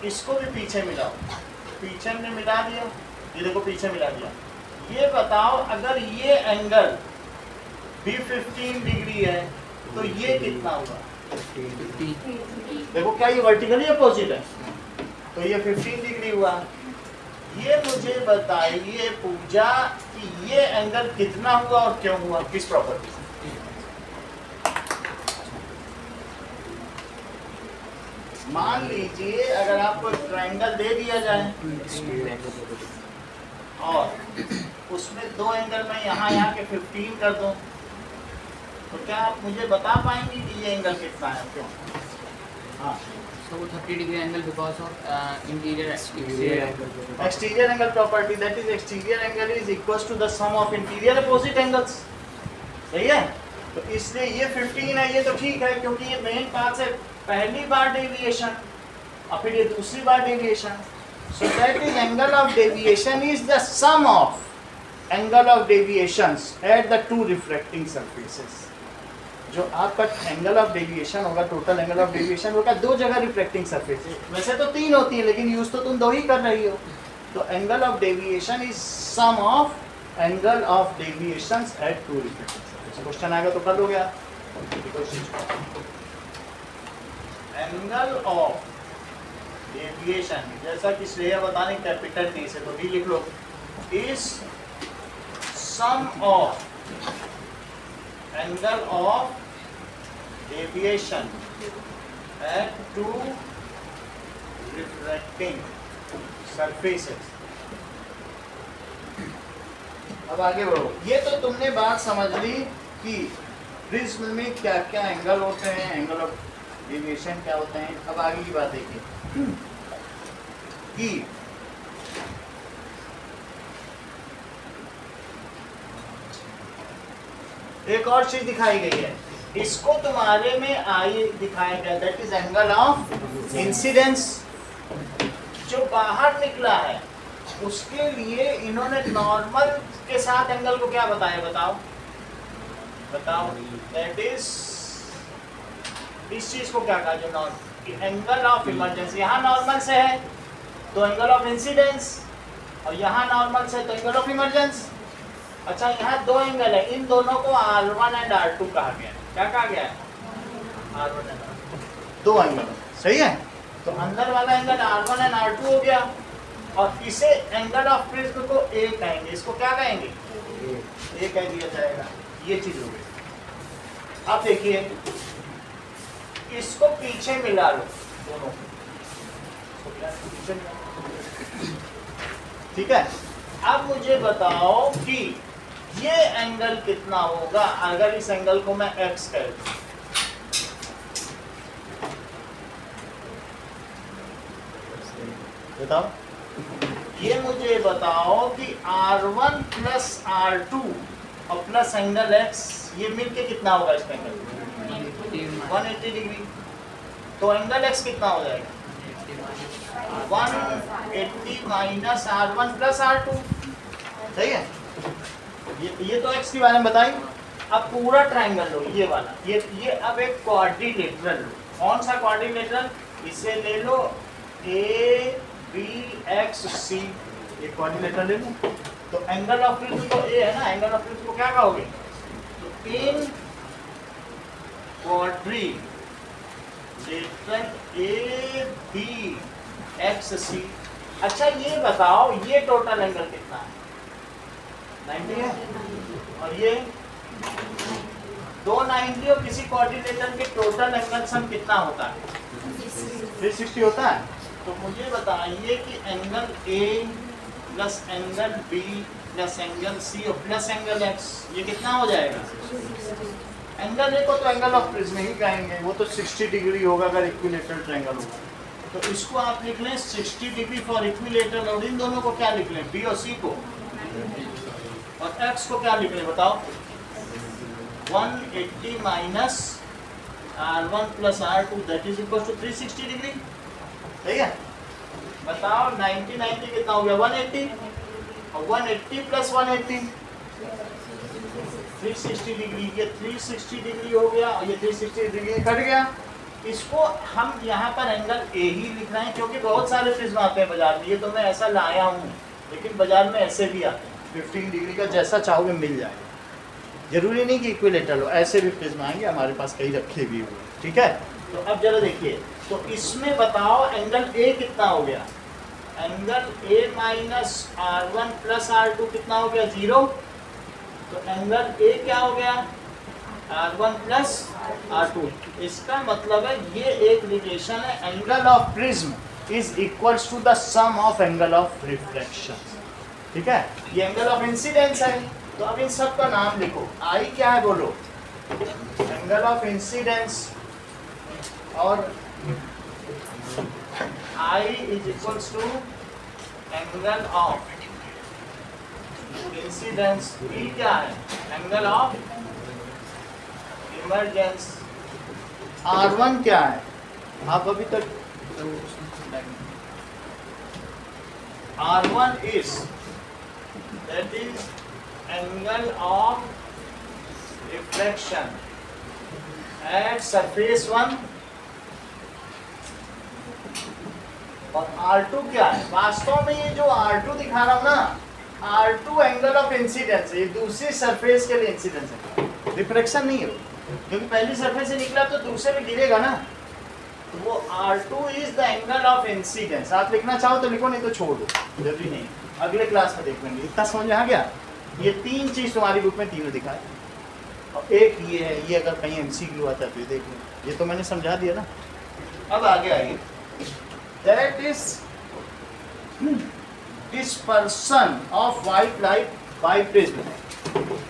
इसको भी पीछे मिलाओ, पीछे में मिला दिया, ये देखो पीछे मिला दिया। ये बताओ अगर ये एंगल भी 15 डिग्री है तो ये कितना होगा? देखो क्या ये वर्टिकली अपोजिट है, तो ये 15 डिग्री हुआ। ये मुझे बताइए पूजा कि ये एंगल कितना हुआ और क्यों हुआ, किस प्रॉपर्टी से? मान लीजिए अगर आपको ट्रायंगल दे दिया जाए और उसमें दो एंगल में यहाँ के 15 कर दूं, तो क्या आप मुझे बता पाएंगे कि ये एंगल कितना है, क्यों? हाँ, So 30 degree angle because of interior exterior angle property, that is exterior angle is equals to the sum of interior opposite angles। सही है? तो इसलिए ये 15 है, ये तो ठीक है क्योंकि ये मेन पाथ से पहली बार डेविएशन और फिर ये दूसरी बार deviation. So that is angle of deviation is the sum of angle of deviations at the two refracting surfaces। जो आपका एंगल ऑफ डेविएशन होगा, टोटल एंगल ऑफ डेविएशन होगा दो जगह रिफ्लेक्टिंग सरफेस है। वैसे तो तीन होती है लेकिन यूज तो तुम दो ही कर रही हो। तो angle of deviation is sum of angle of deviations at two reflecting surface. Question आएगा तो कर लोगे आप। एंगल ऑफ डेविएशन, जैसा कि श्रेया बताने कैपिटल टी से, तो डी लिख लो, is sum of angle of deviation at two refracting surfaces। अब आगे बढ़ो। ये तो तुमने बात समझ ली कि प्रिज्म में क्या क्या एंगल होते हैं, एंगल ऑफ डेविएशन क्या होते हैं। अब आगे की बात देखिए कि एक और चीज दिखाई गई है, इसको तुम्हारे में आई दिखाया गया, that is angle of incidence. जो बाहर निकला है उसके लिए इन्होंने नॉर्मल के साथ एंगल को क्या बताया, बताओ बताओ। दैट इज, इस चीज को क्या कहा, जो नॉर्मल एंगल ऑफ इमरजेंसी। यहाँ नॉर्मल से है तो एंगल ऑफ इंसिडेंस, और यहाँ नॉर्मल से तो एंगल ऑफ इमरजेंस। अच्छा, यहाँ दो एंगल है, इन दोनों को R1 एंड R2 कहा गया है। क्या कहा गया है, R1 एंड R2, दो एंगल, सही है। तो अंदर वाला एंगल R1 एंड R2 हो गया, और इसे एंगल ऑफ प्रिज्म को A कहेंगे। इसको क्या कहेंगे, A कह दिया जाएगा। ये चीज हो गई। अब देखिए, इसको पीछे मिला लो, दोनों ठीक है। अब मुझे बताओ कि ये एंगल कितना होगा अगर इस एंगल को मैं x कह दूं। बताओ, ये मुझे बताओ कि R1 प्लस R2 और प्लस एंगल x, ये मिलके कितना होगा इसका एंगल, 180 डिग्री। तो एंगल x कितना हो जाएगा, 180 माइनस R1 प्लस R2, सही है। ये तो x के बारे में बताई। अब पूरा ट्राइंगल लो, ये वाला, ये अब एक क्वाड्रिलेटरल लो। कौन सा क्वाड्रिलेटरल, इसे ले लो ABXC, एक क्वाड्रिलेटरल ले लो। तो एंगल ऑफ प्रिज्म तो A है ना, एंगल ऑफ प्रिज्म को क्या कहोगे, तो इन क्वाड्रिलेटरल ABXC। अच्छा, ये बताओ ये टोटल एंगल कितना है, 90 है, और ये 290, और किसी क्वाड्रिलेटरल के टोटल एंगल सम कितना होता है, 360 होता है। तो मुझे बताइए कि angle A plus angle B plus angle C और प्लस एंगल X, ये कितना हो जाएगा। एंगल A को तो एंगल ऑफ प्रिज्म ही कहेंगे, वो तो 60 डिग्री होगा अगर इक्विलेटरल ट्रायंगल होगा। तो इसको आप लिख लें 60 डिग्री फॉर इक्विलेटरल, और इन दोनों को क्या लिख लें, B और C को, और X को क्या लिख लें बताओ, 180 minus R1 plus R2 that is equal to 360 degree, सही है। बताओ 90 कितना हो गया, 180, और 180 प्लस 180 360 डिग्री, ये 360 डिग्री हो गया, और ये 360 डिग्री कट गया। इसको हम यहाँ पर एंगल A ही लिख रहे हैं, क्योंकि बहुत सारे प्रिज्म आते हैं बाजार में। ये तो मैं ऐसा लाया हूँ, लेकिन बाजार में ऐसे भी आते हैं, 15 डिग्री का जैसा चाहोगे मिल जाएगा। जरूरी नहीं कि इक्विलेटरल हो, ऐसे भी प्रिज्म आएंगे, हमारे पास कई रखे भी हुए, ठीक है। तो अब जरा देखिए, तो इसमें बताओ एंगल A कितना हो गया, angle A minus R1 plus R2 कितना हो गया, 0। तो एंगल A क्या हो गया, R1 प्लस R2। इसका मतलब है ये एक रिलेशन है, angle of prism is equals to the sum of angle of reflection, ठीक है। ये एंगल ऑफ इंसिडेंस है। तो अब इन सब का नाम लिखो, I क्या है बोलो, एंगल ऑफ इंसिडेंस, और I is equals to angle of incidence. B क्या है, एंगल ऑफ इमरजेंस। R1 क्या है, आप अभी तक, R1 is, that is angle of reflection at surface 1, और R2 क्या है, वास्तव में ये जो R2 दिखा रहा हूं ना, R2 एंगल ऑफ इंसिडेंस है, ये दूसरी सरफेस के लिए इंसिडेंस है, रिफ्लेक्शन नहीं है, क्योंकि पहली सरफेस से निकला तो दूसरे में गिरेगा ना। तो वो R2 is the angle of incidence. आप लिखना चाहो तो लिखो, नहीं तो छोड़ दो, जरूरी नहीं, अगले क्लास में देख लेंगे। इतना समझ में आ गया। ये तीन चीज तुम्हारी बुक में तीनों दिखाए, और एक ये है, ये अगर कहीं MCQ आता है तो देख लो, ये तो मैंने समझा दिया ना। अब आगे आइए, that is dispersion of white light by prism।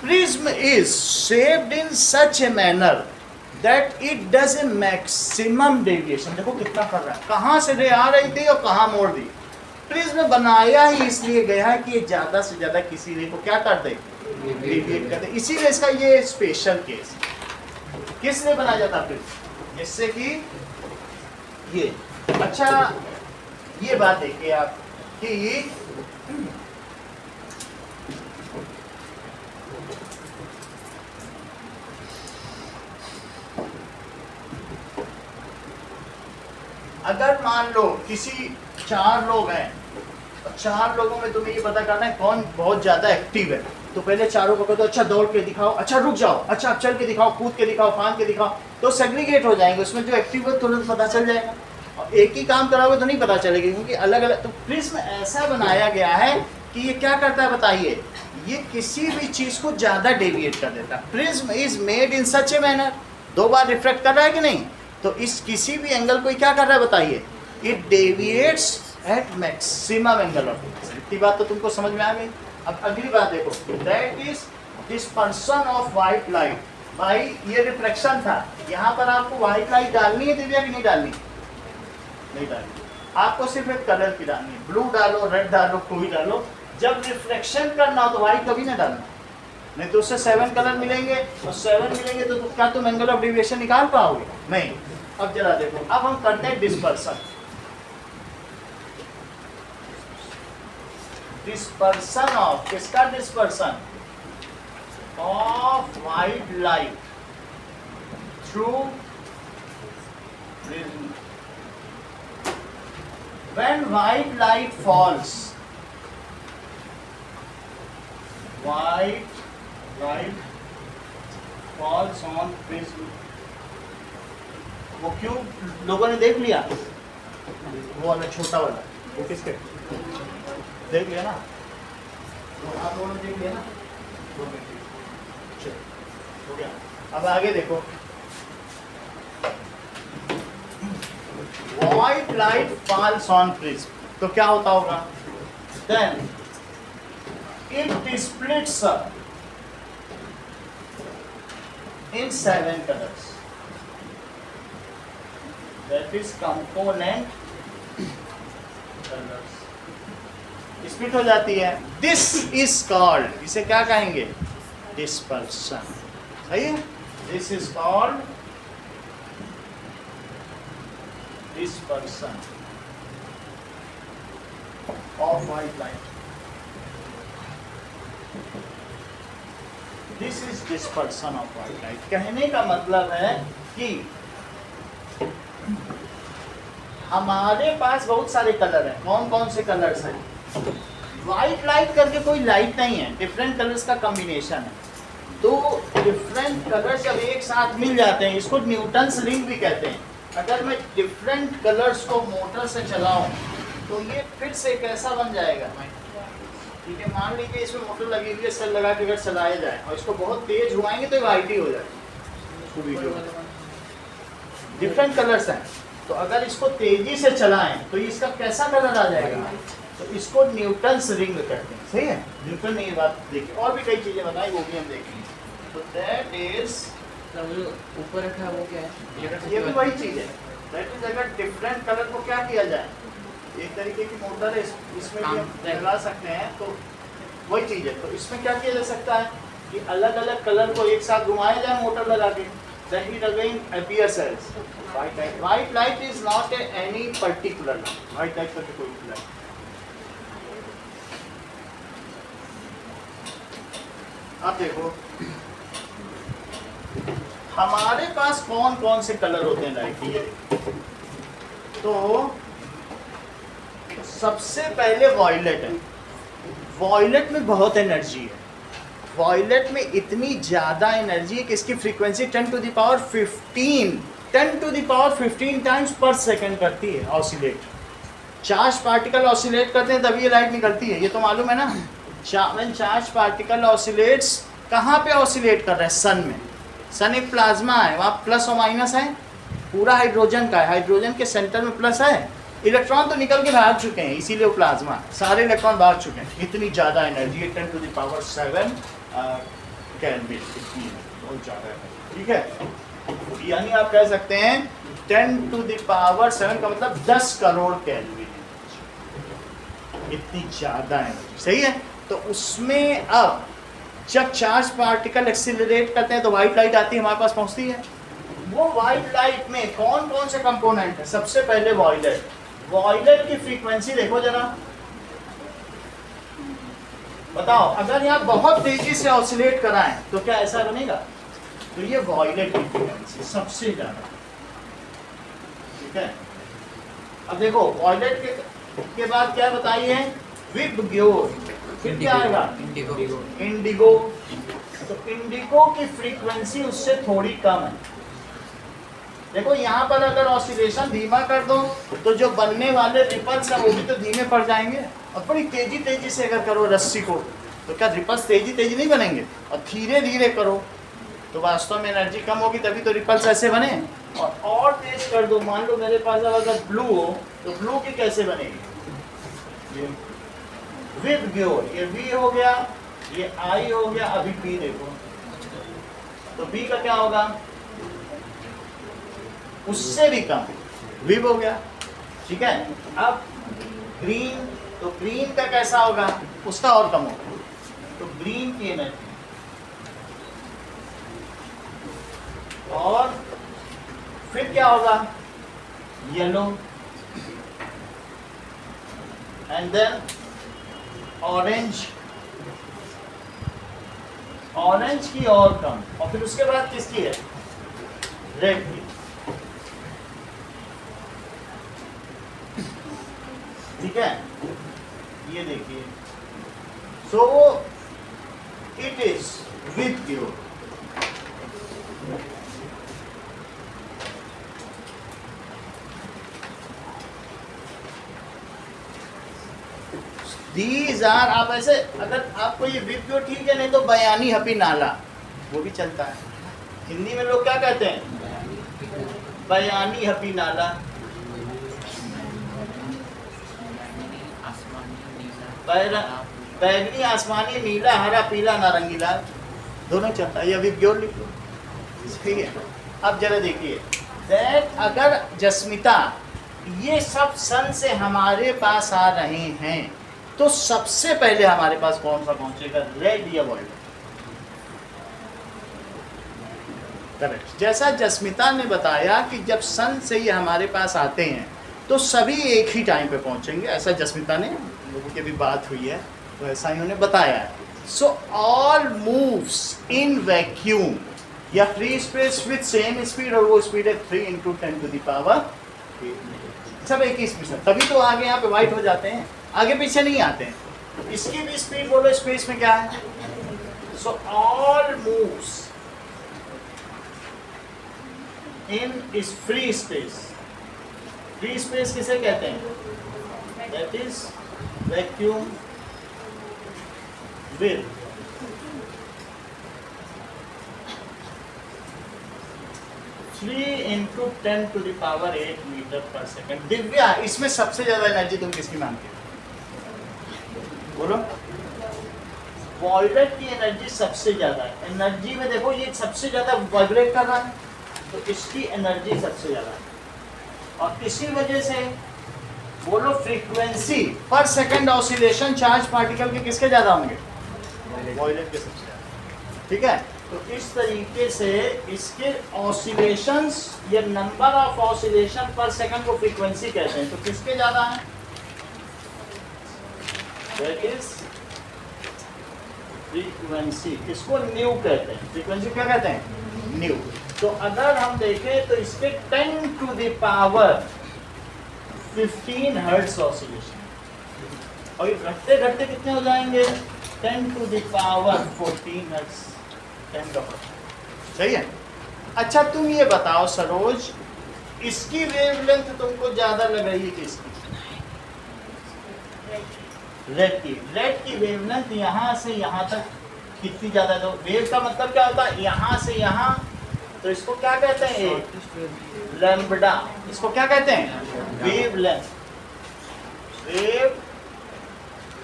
prism is shaped in such a manner that it does a maximum deviation. देखो कितना कर रहा है, कहाँ से रे आ रही थी और कहाँ मोड़ दी. प्रिज्म बनाया ही इसलिए गया है कि ये ज़्यादा से ज़्यादा किसी रे को क्या कर दे, डेविएट कर दे. इसीलिए इसका ये स्पेशल केस. किस लिए बनाया जाता है प्रिज्म? जिससे कि ये. अच्छा ये बात देखिए आप कि अगर मान लो किसी 4 लोग हैं और 4 लोगों में तुम्हें ये पता करना है कौन बहुत ज्यादा एक्टिव है, तो पहले चारों को कहते हो अच्छा दौड़ के दिखाओ, अच्छा रुक जाओ, अच्छा चल के दिखाओ, कूद के दिखाओ, फांद के दिखाओ, तो सेग्रीगेट हो जाएंगे. उसमें जो एक्टिव है तुरंत पता चल जाएगा. और एक ही काम कराओगे तो नहीं पता चलेगा, क्योंकि अलग अलग. तो प्रिज्म ऐसा बनाया गया है कि ये क्या करता है बताइए, ये किसी भी चीज को ज्यादा डेविएट कर देता है. Prism is made in such a manner. 2 bar reflect कर रहा है कि नहीं, तो इस किसी भी एंगल को क्या कर रहा है बताइए, it deviates at maximum angle of difference. इतनी बात तो तुमको समझ में आ गई. अब अगली बात देखो, that is dispersion of white light. भाई ये रिफ्लेक्शन था, यहाँ पर आपको व्हाइट लाइट डालनी है दिव्या कि नहीं डालनी? नहीं डालनी. आपको सिर्फ एक कलर की डालनी है, ब्लू डालो, रेड डालो, कोई डालो. जब रिफ्लेक्शन करना हो तो व्हाइट कभी ना डालना, नहीं तो उससे 7 कलर मिलेंगे, और 7 मिलेंगे तो क्या तुम एंगल ऑफ डेविएशन निकाल पाओगे? नहीं. अब जरा देखो, अब हम करते हैं डिस्पर्सन. डिस्पर्सन ऑफ, किसका dispersion? Of white light through prism. When white light falls, white light falls on prism. वो क्यूब लोगों ने देख लिया, वो वाला छोटा वाला, वो किसके देख लिया ना, वो आप लोगों ने देख लिया ना. चलो हो गया. अब आगे देखो, white light falls on prism, तो क्या होता होगा? then it splits up in 7 colors. That is component colors. Split हो जाती है. This is called, इसे क्या कहेंगे? Dispersion. सही है? This is called dispersion of white light. This is dispersion of white light. कहने का मतलब है कि हमारे पास बहुत सारे कलर हैं. कौन कौन से कलर्स हैं? व्हाइट लाइट करके कोई लाइट नहीं है, डिफरेंट कलर्स का कॉम्बिनेशन है. तो डिफरेंट कलर्स जब एक साथ मिल जाते हैं, इसको न्यूटन्स रिंग भी कहते हैं. अगर मैं डिफरेंट कलर्स को मोटर से चलाऊं तो ये फिर से कैसा बन जाएगा? ठीक है, मान लीजिए इसमें मोटर लगी हुई है, सेल लगा के अगर चलाया जाए और इसको बहुत तेज घुमाएंगे तो वाइट ही हो जाएगा. डिफरेंट कलर्स हैं, तो अगर इसको तेजी से चलाएं तो इसका कैसा कलर आ जाएगा? तो इसको न्यूटन्स रिंग कहते हैं. सही है, न्यूटन ने ये बात देखी. और भी कई चीजें बताई, वो भी हम देखेंगे. तो दैट इज, ऊपर रखा है वो क्या है? ये भी वही चीज है. दैट इज, अगर डिफरेंट कलर को क्या किया जाए, एक तरीके की मोटर है, इसमें भी हम लगा सकते हैं, तो वही चीज़ है. तो इसमें क्या किया जा सकता है कि अलग अलग कलर को एक साथ घुमाया जाए मोटर लगा के. then it again appears as white light. White light is not any particular light. White light करके कोई light. अब देखो हमारे पास कौन कौन से कलर होते हैं लाइट के. तो सबसे पहले वॉयलेट है. वॉयलेट में बहुत एनर्जी है. वॉयलेट में इतनी ज़्यादा एनर्जी है कि इसकी frequency 10 to the power 15 times पर सेकंड करती है ऑसिलेट. चार्ज पार्टिकल ऑसिलेट करते हैं तभी ये लाइट निकलती है, ये तो मालूम है ना. चार्ज पार्टिकल ऑसिलेट्स कहाँ पे ऑसिलेट कर रहा है? सन में. सन एक प्लाज्मा है, वहाँ प्लस और माइनस है, पूरा हाइड्रोजन का है. हाइड्रोजन के सेंटर में प्लस है, इलेक्ट्रॉन तो निकल के भाग चुके हैं, इसीलिए वो प्लाज्मा, सारे इलेक्ट्रॉन भाग चुके हैं. इतनी ज़्यादा एनर्जी है, 10 to the power 7 केल्विन, इतनी बहुत ज़्यादा है, ठीक है। यानी आप कह सकते हैं 10⁻⁷ का मतलब 10 करोड़ केल्विन, इतनी ज़्यादा है, सही है। तो उसमें अब जब चार्ज पार्टिकल एक्सिलरेट करते हैं तो व्हाइट लाइट आती है, हमारे पास पहुंचती है। वो व्हाइट लाइट में कौन कौन से कंपोनेंट है? सबसे पहले वॉयलेट। वॉयलेट की फ्रीक्वेंसी देखो जरा, बताओ अगर यहाँ बहुत तेजी से ऑसिलेट कराएं तो क्या ऐसा बनेगा? तो ये वॉयलेट की फ्रीक्वेंसी सबसे ज्यादा, ठीक है। अब देखो वॉयलेट के बाद क्या बताइए? विबग्योर, फिर क्या आएगा? इंडिगो। इंडिगो। तो इंडिगो की फ्रीक्वेंसी उससे थोड़ी कम है। देखो यहाँ पर अगर ऑसिलेशन धीमा कर दो तो जो बनने वाले रिपल्स हैं वो भी तो धीमे पड़ जाएंगे, और बड़ी तेजी से अगर करो रस्सी को तो क्या रिपल्स तेजी नहीं बनेंगे? और धीरे धीरे करो तो वास्तव में एनर्जी कम होगी, तभी तो रिपल्स ऐसे बने। और तेज कर दो, मान लो मेरे पास अगर ब्लू हो तो ब्लू की कैसे बनेगी? विबग्योर, ये V हो गया, ये I हो गया, अभी P देखो तो B का क्या होगा? उससे भी कम, विब हो गया, ठीक है। अब ग्रीन, तो ग्रीन का कैसा होगा? उसका और कम होगा, तो ग्रीन की एनर्जी। और फिर क्या होगा? Yellow, and then orange, orange की और कम, और फिर उसके बाद किसकी है? रेड की, ठीक है। ये देखिए, so it is VIBGYOR. These are, आप ऐसे अगर आपको ये विबग्योर ठीक है, नहीं तो बयानी हपी नाला वो भी चलता है। हिंदी में लोग क्या कहते हैं? बयानी हपी नाला। बैगनी, आसमानी, नीला, हरा, पीला, नारंगी, लाल, दोनों चलता है। या विबग्योर लिख लो, सही है। अब जरा देखिए दैट अगर जस्मिता ये सब सन से हमारे पास आ रहे हैं तो सबसे पहले हमारे पास कौन सा पहुंचेगा? रेड या वॉयलेट? करेक्ट। जैसा जस्मिता ने बताया कि जब सन से ये हमारे पास आते हैं तो सभी एक ही टाइम पे पहुंचेंगे, ऐसा जस्मिता ने, लोगों की भी बात हुई है तो ऐसा इन्होंने बताया है। So all moves in vacuum या free space with same speed, और वो स्पीड है 3 × 10⁻⁸ सब एक ही स्पीड है, तभी तो आगे यहाँ पे वाइट हो जाते हैं, आगे पीछे नहीं आते हैं। इसकी भी स्पीड बोलो, स्पेस में क्या है? सो ऑल मूव्स इन इस फ्री स्पेस। फ्री स्पेस किसे कहते हैं? That is vacuum with 3 × 10⁸ metre पर सेकंड। दिव्या, इसमें सबसे ज्यादा एनर्जी तुम किसकी मानते हो? बोलो। वॉयलेट की एनर्जी सबसे ज्यादा है। एनर्जी में देखो ये सबसे ज्यादा वाइब्रेट कर रहा है तो इसकी एनर्जी सबसे ज्यादा है, और इसी वजह से बोलो फ्रीक्वेंसी पर सेकंड ऑसिलेशन चार्ज पार्टिकल के किसके ज्यादा होंगे? वॉयलेट के सबसे ज्यादा, ठीक है। तो इस तरीके से इसके ऑसिलेशंस या नंबर ऑफ ऑसिलेशन पर सेकंड को फ्रीक्वेंसी कहते हैं। तो किसके ज्यादा है? That is frequency. इसको न्यू कहते हैं। फ्रीक्वेंसी क्या कहते हैं? न्यू। तो अगर हम देखें तो इसके 10⁻15 हर्ट्ज ऑसिलेशन, और ये घटते घटते कितने हो जाएंगे? 10⁻14 हर्ट्ज, 10 का फर्क, सही है। अच्छा तुम ये बताओ सरोज, इसकी वेवलेंथ तुमको ज्यादा लग रही है किसकी? रेड की वेवलेंथ यहाँ से यहाँ तक कितनी ज्यादा है? तो वेव का मतलब क्या होता है? यहाँ से यहाँ, तो इसको क्या कहते हैं? लैम्बडा। इसको क्या कहते हैं? Wave length. Wave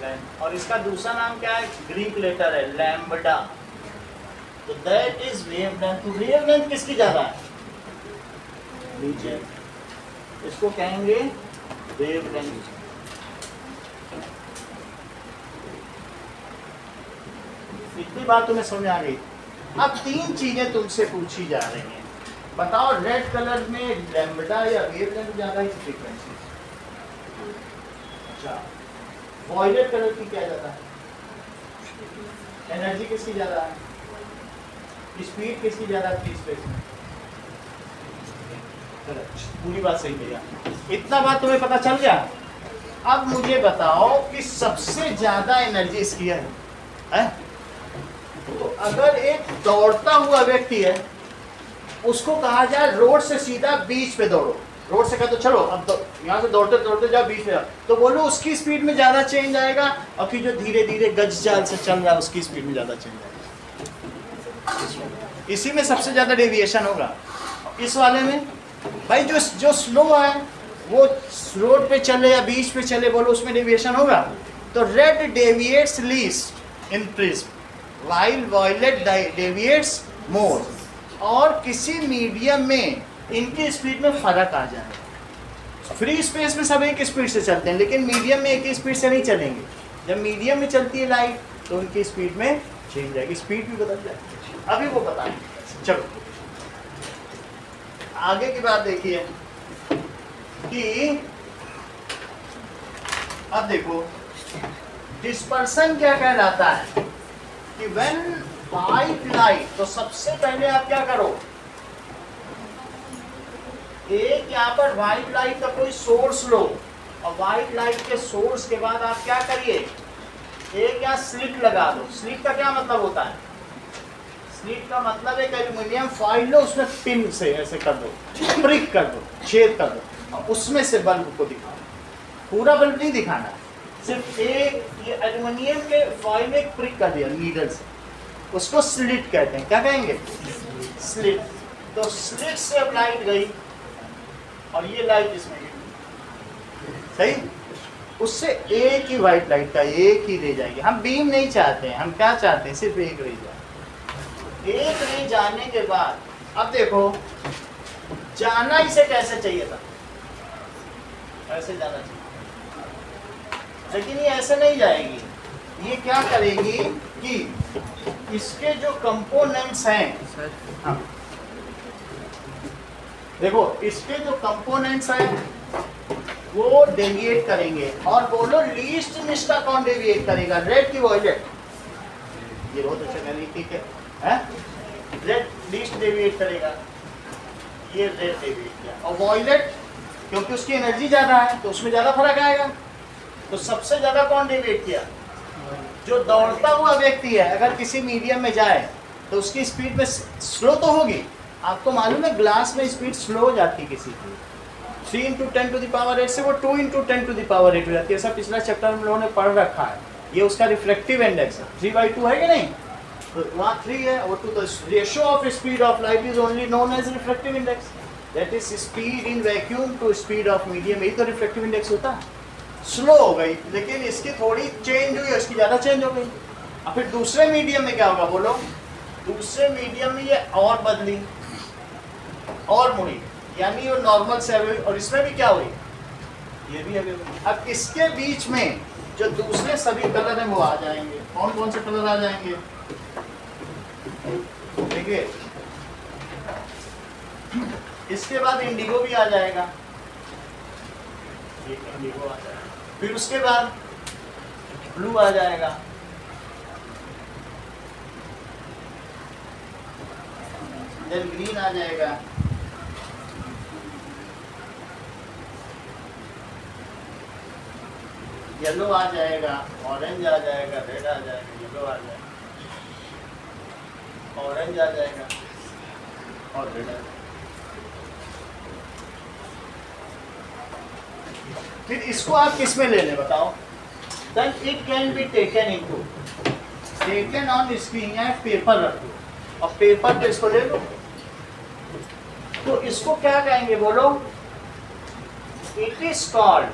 length. और इसका दूसरा नाम क्या है? ग्रीक लेटर है लैम्बडा। तो दैट इज वेवलेंथ। तो वेवलेंथ किसकी ज्यादा है? नीचे, इसको कहेंगे वेवलेंथ। इतनी बात तुम्हें समझ आ गई। अब तीन चीजें तुमसे पूछी जा रही हैं, बताओ रेड कलर में लैम्ब्डा या वेवलेंथ ज्यादा है फ्रीक्वेंसी? अच्छा, वॉयलेट कलर की क्या ज्यादा है? एनर्जी किसकी ज्यादा है? स्पीड किसकी ज्यादा है? फ्री स्पेस में। पूरी बात सही भैया, इतना बात तुम्हें पता चल गया। अब मुझे बताओ कि सबसे ज्यादा एनर्जी इसकी है? तो अगर एक दौड़ता हुआ व्यक्ति है, उसको कहा जाए रोड से सीधा बीच पे दौड़ो, रोड से कह तो चलो अब यहाँ से दौड़ते दौड़ते जाओ बीच में जाओ, तो बोलो उसकी स्पीड में ज्यादा चेंज आएगा, और फिर जो धीरे धीरे गज चाल से चल रहा है उसकी स्पीड में ज्यादा चेंज आएगा। इसी में सबसे ज्यादा डेविएशन होगा। इस वाले में भाई जो स्लो है वो रोड पे चले या बीच पे चले, बोलो उसमें डेविएशन होगा। तो red deviates least in prism, while violet deviates more। और किसी मीडियम में इनकी स्पीड में फर्क आ जाए। फ्री स्पेस में सब एक स्पीड से चलते हैं, लेकिन मीडियम में एक ही स्पीड से नहीं चलेंगे। जब मीडियम में चलती है लाइट तो उनकी स्पीड में चेंज जाएगी, स्पीड भी बदल जाएगी। अभी वो बताएंगे। चलो आगे की बात देखिए कि अब देखो डिस्पर्सन क्या कहलाता है कि व्हेन व्हाइट लाइट, तो सबसे पहले आप क्या करो, एक यहाँ पर व्हाइट लाइट का कोई सोर्स लो, और व्हाइट लाइट के सोर्स के बाद आप क्या करिए, एक यहाँ स्लिट लगा दो। स्लिट का क्या मतलब होता है? स्लिट का मतलब एक एल्यूमिनियम फॉइल लो, उसमें पिन से ऐसे कर दो, प्रिक कर दो, छेद कर दो, और उसमें से बल्ब को दिखाओ। पूरा बल्ब नहीं दिखाना, सिर्फ एक ये एल्यूमिनियम के फॉइल में एक प्रिक कर दिया नीडल से, उसको स्लिट कहते हैं। क्या कहेंगे? स्लिट। तो स्लिट से अब लाइट गई और ये लाइट इसमें गई, सही? उससे एक ही व्हाइट लाइट का एक ही रह जाएगी। हम बीम नहीं चाहते हैं, हम क्या चाहते हैं? सिर्फ एक रह जाए। एक रे जाने के बाद अब देखो जाना इसे कैसे चाहिए था? ऐसे जाना चाहिए, लेकिन ये ऐसे नहीं जाएगी। ये क्या करेगी कि इसके जो कंपोनेंट्स हैं, हाँ देखो इसके जो कंपोनेंट्स हैं वो डेविएट करेंगे। और बोलो लीस्ट निष्ठा कौन डेविएट करेगा? रेड की वॉयलेट? ये बहुत अच्छा कहने, ठीक है, रेड लीस्ट डेविएट करेगा, ये रेड डेविएट किया। और वॉयलेट क्योंकि उसकी एनर्जी ज्यादा है तो उसमें ज्यादा फर्क आएगा। तो सबसे ज्यादा कौन डेविएट किया? जो दौड़ता हुआ व्यक्ति है, अगर किसी मीडियम में जाए तो उसकी स्पीड में स्लो तो होगी। आपको मालूम है ग्लास में स्पीड स्लो हो जाती है किसी की, 3 × 10⁸ से वो 2 × 10⁸ हो जाती है। सब पिछला चैप्टर हम लोगों ने पढ़ रखा है। ये उसका रिफ्लेक्टिव इंडेक्स है, 3/2 है कि नहीं? तो वहाँ 3 है और 2। तो ratio of speed of light is only known as reflective index, that is speed in vacuum to speed of medium. यही तो रिफ्लेक्टिव इंडेक्स होता है। स्लो हो गई लेकिन इसकी थोड़ी चेंज हुई, इसकी ज़्यादा चेंज हो गई। अब फिर दूसरे मीडियम में क्या होगा बोलो? दूसरे मीडियम में ये और बदली और मुड़ी, यानी वो नॉर्मल से हुई, और इसमें भी क्या हुई? ये भी अभी। अब इसके बीच में जो दूसरे सभी कलर हैं वो आ जाएंगे। कौन कौन से कलर आ जाएंगे? देखिए इसके बाद इंडिगो भी आ जाएगा, इंडिगो आ जाएगा। फिर उसके बाद ब्लू आ जाएगा, देन ग्रीन आ जाएगा, येलो आ जाएगा, ऑरेंज आ जाएगा, रेड आ जाएगा, येलो आ जाएगा, ऑरेंज आ जाएगा और रेड आ जाएगा। फिर इसको आप किस में ले लें बताओ? Then it can be taken on screen या पेपर रख दो, और पेपर पे इसको ले लो। तो इसको क्या कहेंगे बोलो? It is called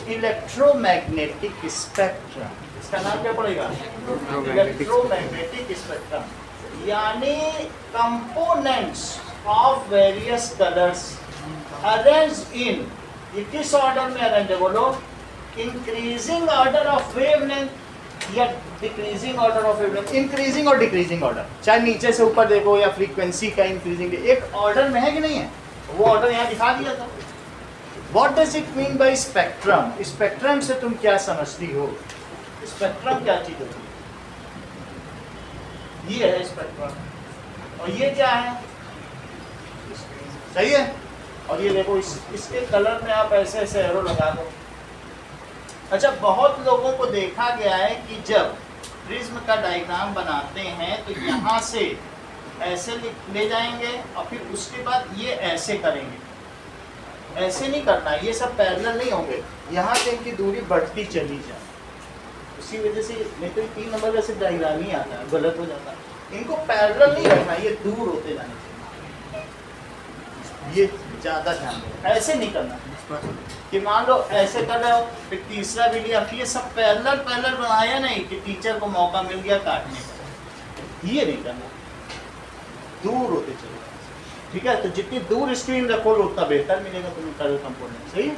electromagnetic spectrum. इसका नाम क्या पड़ेगा? Electromagnetic spectrum. यानी components of various colours arrange in, ये किस ऑर्डर में अरेंज है बोलो? इंक्रीजिंग ऑर्डर ऑफ वेवलेंथ या decreasing order of wavelength? Increasing और डिक्रीजिंग ऑर्डर, चाहे नीचे से ऊपर देखो या फ्रीक्वेंसी का इंक्रीजिंग, एक ऑर्डर में है कि नहीं है? वो ऑर्डर यहाँ दिखा दिया था। What does it mean by spectrum? Spectrum से तुम क्या समझती हो? स्पेक्ट्रम क्या चीज होती है? ये है स्पेक्ट्रम, और ये क्या है? सही है। और ये देखो इसके कलर में आप ऐसे ऐसे एरो लगा दो। अच्छा, बहुत लोगों को देखा गया है कि जब प्रिज्म का डायग्राम बनाते हैं तो यहाँ से ऐसे ले जाएंगे और फिर उसके बाद ये ऐसे करेंगे। ऐसे नहीं करना, ये सब पैरेलल नहीं होंगे, यहाँ से इनकी दूरी बढ़ती चली जाए। उसी वजह से नहीं तो 3 नंबर का सिर्फ डायग्राम ही आता है, गलत हो जाता है। इनको पैरेलल नहीं रखना, ये दूर होते जाने चाहिए, ये ज़्यादा ध्यान दो। ऐसे नहीं करना कि मान लो ऐसे कर रहे हो फिर तीसरा भी लिया, फिर ये सब पैरेलल बनाया नहीं कि टीचर को मौका मिल गया काटने का, ये नहीं करना, दूर होते चले। ठीक है, तो जितनी दूर स्क्रीन रखोगे उतना बेहतर मिलेगा तुम्हें कलर कंपोनेंट। सही है,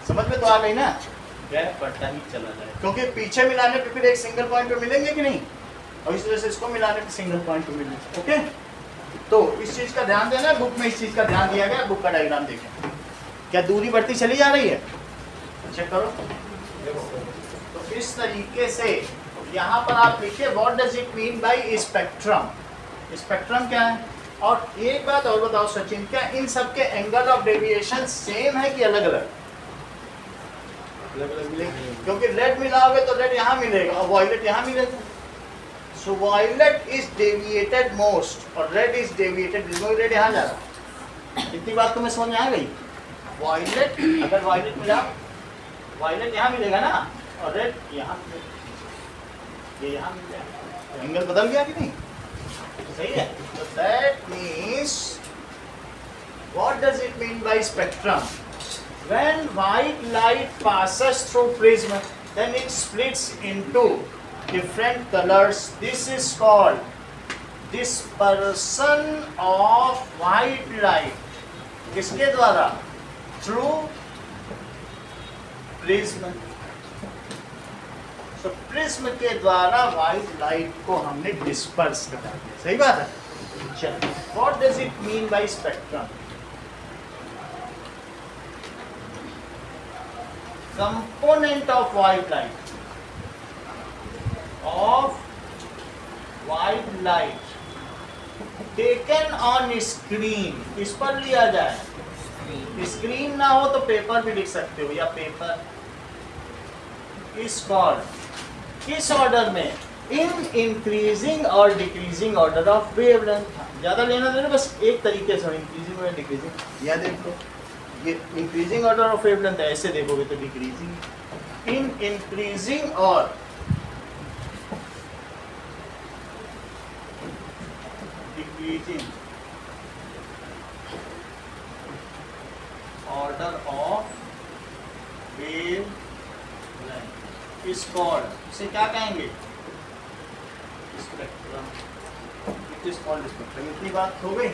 समझ में तो आ गई ना? गैप बढ़ता ही चला जाए, क्योंकि पीछे मिलाने पे फिर एक सिंगल पॉइंट पे मिलेंगे कि नहीं, और इस वजह से इसको मिलाने पे सिंगल पॉइंट पे मिलेंगे। ओके, तो इस चीज का ध्यान देना, बुक में इस चीज का ध्यान दिया गया। बुक का डायग्राम देखें, क्या दूरी बढ़ती चली जा रही है? चेक करो। तो इस तरीके से यहाँ पर आप लिखिए what does it mean by spectrum. Spectrum क्या है? और एक बात और बताओ सचिन, क्या इन सब के एंगल ऑफ डेविएशन सेम है कि अलग अलग? अलग अलग मिलेंगे, क्योंकि रेड मिलाओगे तो रेड यहाँ मिलेगा और वॉयलेट यहाँ मिलेगा। सो वॉयलेट इज डेविएटेड मोस्ट और रेड इज डेविएटेड, रेड यहाँ जा रहा। इतनी बात तुम्हें समझ में आ गई? वॉयलेट, अगर वॉयलेट मिला, वॉयलेट यहाँ मिलेगा ना, और रेड यहाँ मिलेगा, ये यहाँ मिल जाएगा, तो एंगल बदल गया कि नहीं? सही है। So that means what does it mean by spectrum? When white light passes through prism, then it splits into different colors. This is called dispersion of white light. किसके द्वारा? Through prism. तो प्रिज्म के द्वारा व्हाइट लाइट को हमने डिस्पर्स कर दिया। सही बात है। चलो, what does it mean by spectrum? Component of white light, taken on screen. इस पर लिया जाए, स्क्रीन ना हो तो पेपर भी लिख सकते हो, या पेपर इज कॉल्ड, किस ऑर्डर में? इन इंक्रीजिंग और डिक्रीजिंग ऑर्डर ऑफ वेवलेंथ। ज्यादा लेना देना, बस एक तरीके से इंक्रीजिंग और डिक्रीजिंग। यह देखो, ये इंक्रीजिंग ऑर्डर ऑफ वेवलेंथ, ऐसे देखोगे तो डिक्रीजिंग। इन इंक्रीजिंग और डिक्रीजिंग ऑर्डर ऑफ वेवलेंथ इस कॉल्ड, इसे क्या कहेंगे? Spectrum. It is called spectrum. इतनी बात हो गई।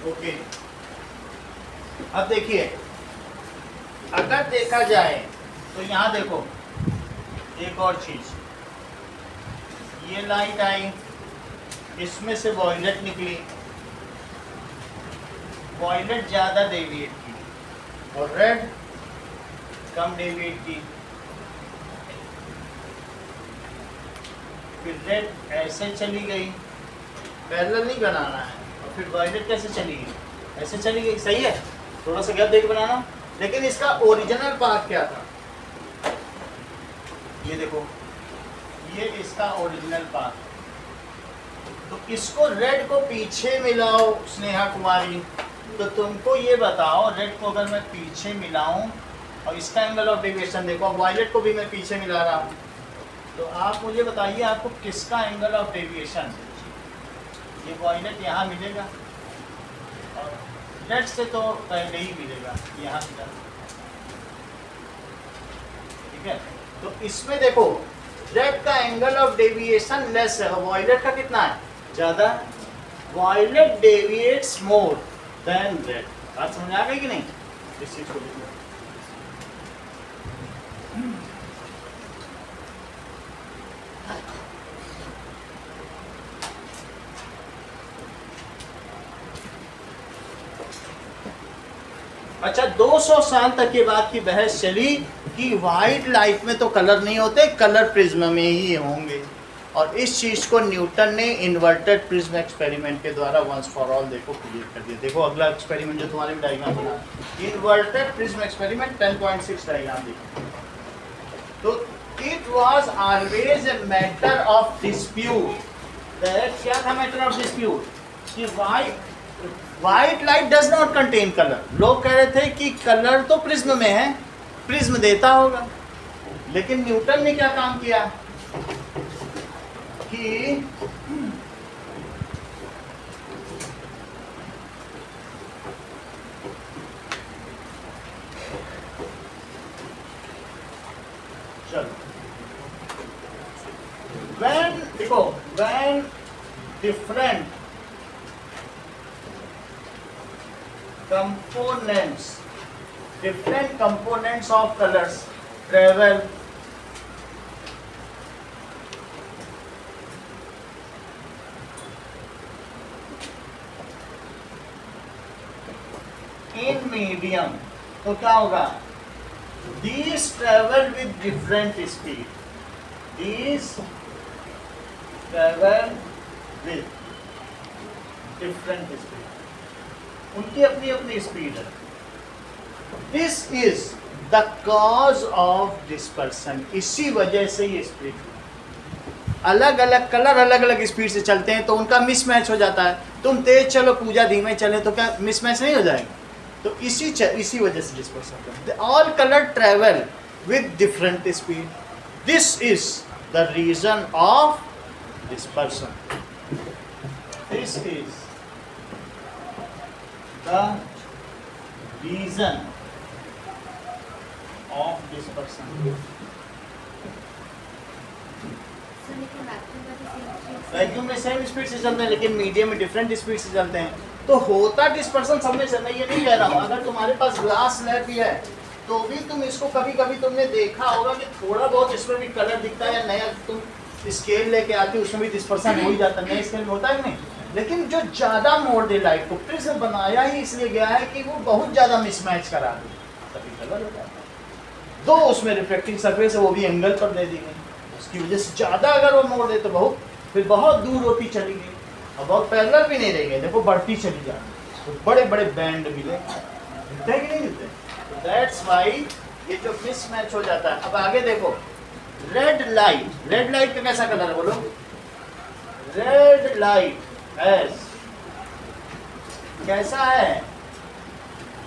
ओके, अब देखिए, अगर देखा जाए तो यहाँ देखो एक और चीज, ये लाइट आई, इसमें से वॉयलेट निकली, वॉयलेट ज्यादा डेविएट की और रेड कम डेविएट की। फिर रेड ऐसे चली गई पैरेलल नहीं बनाना है। और फिर वायलेट कैसे चलेगी, ऐसे चलेगी, सही है। थोड़ा सा गैप देके बनाना। लेकिन इसका ओरिजिनल पाथ क्या था, ये देखो, ये इसका ओरिजिनल पाथ। तो इसको रेड को पीछे मिलाओ स्नेहा कुमारी, तो तुमको ये बताओ रेड को अगर मैं पीछे मिलाऊं और इसका एंगल ऑफ डेविएशन देखो, अब वायलेट को भी मैं पीछे मिला रहा हूँ, तो आप मुझे बताइए आपको किसका एंगल ऑफ डेविएशन, ये वायलेट यहाँ मिलेगा और रेड से तो पहले ही मिलेगा, यहाँ मिला, ठीक है। तो इसमें देखो रेड का एंगल ऑफ डेविएशन लेस है और वायलेट का कितना है, ज़्यादा। Violet deviates more than red. बात समझ आ गई कि नहीं, इस चीज़ को देखो। अच्छा, 200 साल तक ये बात की बहस चली कि वाइट लाइट में तो कलर नहीं होते, कलर प्रिज्म में ही होंगे। और इस चीज़ को न्यूटन ने इन्वर्टेड प्रिज्म एक्सपेरिमेंट के द्वारा वंस फॉर ऑल देखो क्लियर कर दिया। देखो अगला एक्सपेरिमेंट जो तुम्हारे भी डायग्राम बना, इन्वर्टेड प्रिज्म एक्सपेरिमेंट 10.6 डायग्राम देखो। तो it was always a matter of dispute, क्या था मैटर ऑफ डिस्प्यूट, कि white light does not contain colour. लोग कह रहे थे कि कलर तो प्रिज्म में है, प्रिज्म देता होगा। लेकिन न्यूटन ने क्या काम किया कि चलो when different components of colors travel in medium, तो क्या होगा, these travel with different speed, these travel with different speed, उनकी अपनी अपनी स्पीड है। This is the cause of dispersion, इसी वजह से ये स्पीड, अलग अलग कलर अलग अलग स्पीड से चलते हैं तो उनका मिसमैच हो जाता है। तुम तेज चलो, पूजा धीमे चले तो क्या मिसमैच नहीं हो जाएगा, तो इसी वजह से डिस्पर्सन करते हैं। All colour travel with different speed, this is the reason of dispersion, this is the reason of dispersion. Vacuum में सेम स्पीड से चलते हैं लेकिन मीडियम में डिफरेंट स्पीड से चलते हैं, तो होता डिस्पर्सन सब में से। मैं ये नहीं कह रहा हूँ, अगर तुम्हारे पास ग्लास स्लैब भी है तो भी तुम इसको कभी कभी तुमने देखा होगा कि थोड़ा बहुत इसमें भी कलर दिखता है, या नया तुम स्केल लेके आते हो उसमें भी डिस्पर्सन हो ही जाता है, नए स्केल में होता है कि नहीं। लेकिन जो ज़्यादा मोड़ दे लाइट को, प्रिज्म बनाया ही इसलिए गया है कि वो बहुत ज़्यादा मिसमैच करा दे, तभी कलर हो जाता है। दो उसमें रिफ्लेक्टिंग सरफेस है, वो भी एंगल पर दे दी गई, उसकी वजह से ज़्यादा अगर वो मोड़ दे तो फिर बहुत दूर होती चली गई और बहुत पैरेलल भी नहीं रह गई, देखो बढ़ती चली जाती, तो बड़े बड़े बैंड मिले, मिलते हैं कि नहीं मिलते। तो दैट्स वाई ये जो मिसमैच हो जाता है। अब आगे देखो, रेड लाइट का कैसा कलर है बोलो, रेड लाइट कैसा है,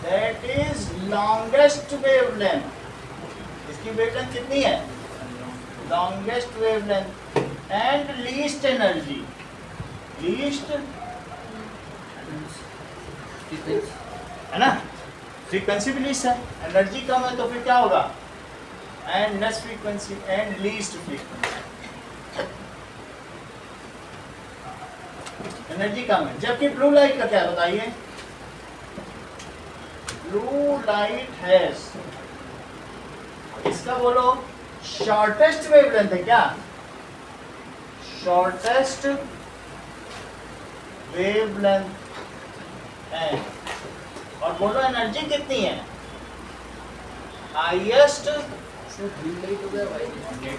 दैट इज लॉन्गेस्ट वेवलेंथ, इसकी वेवलेंथ कितनी है, longest wavelength and least energy, least है ना, फ्रीक्वेंसी भी लीस्ट है, एनर्जी कम है तो फिर क्या होगा, and less frequency and least frequency, energy कम है। जबकि ब्लू लाइट का क्या बताइए, ब्लू लाइट हैज, इसका बोलो शॉर्टेस्ट वेवलेंथ है क्या, शॉर्टेस्ट वेवलेंथ है, और बोलो एनर्जी कितनी है, हाईएस्ट, ब्लू लाइट हो गया, वायलेट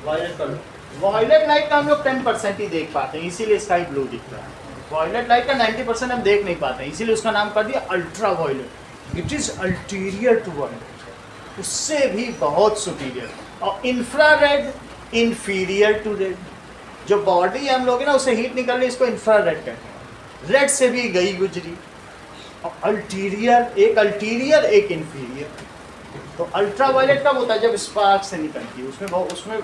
वायलेट कर लो, वॉयलेट लाइट का हम लोग 10% ही देख पाते हैं, इसीलिए स्काई ब्लू दिखता है। वॉयलेट लाइट का 90% हम देख नहीं पाते हैं, इसीलिए उसका नाम कर दिया ultraviolet. It is ulterior to violet, उससे भी बहुत सुपीरियर। और इंफ्रारेड इंफीरियर टू रेड। जो बॉडी हम लोग है ना उससे हीट निकल रही, इसको इंफ्रारेड कहते हैं। रेड से भी गई गुजरी। और अल्टीरियर, एक अल्टीरियर एक इंफीरियर। तो अल्ट्रा वायलेट कब होता है? जब स्पार्क से निकलती है, उसमें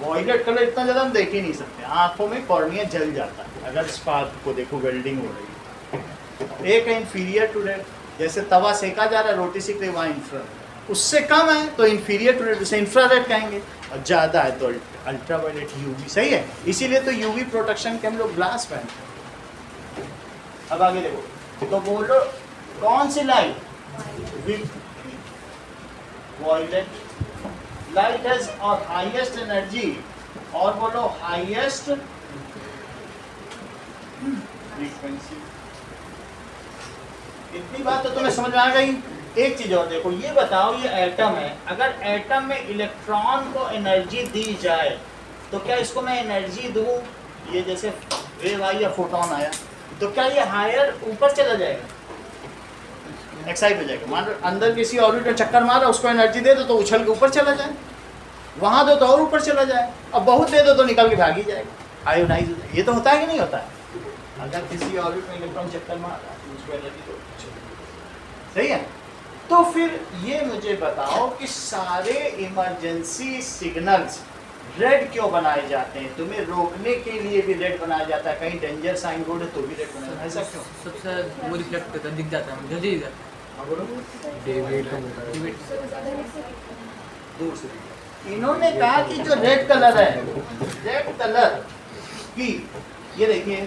वॉयलेट कलर इतना ज़्यादा हम देख ही नहीं सकते, आंखों में कॉर्निया जल जाता है अगर स्पार्क को देखो, वेल्डिंग हो रही है। एक है इंफीरियर टू रेड, जैसे तवा सेका जा रहा है, रोटी सेक रही है, वहाँ इंफ्रारेड। उससे कम है तो इंफीरियर टू रेड, उसे इंफ्रारेड कहेंगे। और ज़्यादा है तो अल्ट्रा वायलेट यूवी। सही है, इसीलिए तो यूवी प्रोटेक्शन के हम लोग ग्लास पहनते हैं। अब आगे देखो, तो बोलो कौन सी लाइट? वॉयलेट लाइट हैज और हाईएस्ट एनर्जी, और बोलो हाईएस्ट फ्रीक्वेंसी। इतनी बात तो तुम्हें समझ में आ गई। एक चीज और देखो, ये बताओ, ये एटम है, अगर एटम में इलेक्ट्रॉन को एनर्जी दी जाए तो क्या इसको मैं एनर्जी दूं? ये जैसे वेव आई या फोटोन आया, तो क्या ये हायर ऊपर चला जाएगा, एक्साइट हो जाएगा? मान लो अंदर किसी ऑर्बिट में चक्कर मारा, उसको एनर्जी दे दो तो उछल के ऊपर चला जाए, वहां दो तो और ऊपर चला जाए, अब बहुत दे दो तो निकल के भाग ही जाएगा, आयोनाइज हो जाएगा। ये तो होता है कि नहीं होता है? अगर किसी ऑर्बिट में इलेक्ट्रॉन चक्कर मारा तो उसको एनर्जी दो, सही है। तो फिर ये मुझे बताओ कि सारे इमरजेंसी सिग्नल्स रेड क्यों बनाए जाते हैं? तुम्हें रोकने के लिए भी रेड बनाया जाता है, कहीं डेंजर साइन बोर्ड है तो भी रेड बनाया जाता है, ऐसा क्यों? सबसे वो रिफ्लेक्ट करता दिख जाता है, जल्दी दिख जाता है। हाँ बोलो। डेविड का होता है। दूर से इन्होंने कहा कि जो रेड कलर है, रेड कलर की, ये देखिए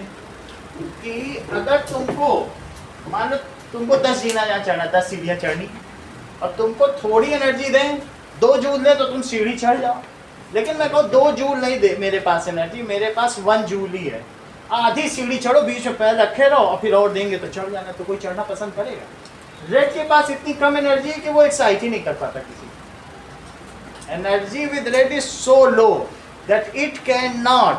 कि अगर तुमको मान लो तुमको 10 जीना यहाँ चढ़ना, 10 सीढ़ियाँ चढ़नी, और तुमको थोड़ी एनर्जी दें, 2 जूल ले तो तुम सीढ़ी चढ़ जाओ। लेकिन मैं कहूँ 2 जूल नहीं दे मेरे पास एनर्जी, मेरे पास 1 जूल ही है, आधी सीढ़ी चढ़ो, बीच में पैर रखे रहो और फिर और देंगे तो चढ़ जाना, तो कोई चढ़ना पसंद करेगा? रेड के पास इतनी कम एनर्जी है कि वो एक्साइट ही नहीं कर पाता किसी को। Energy with red is so low that it can not,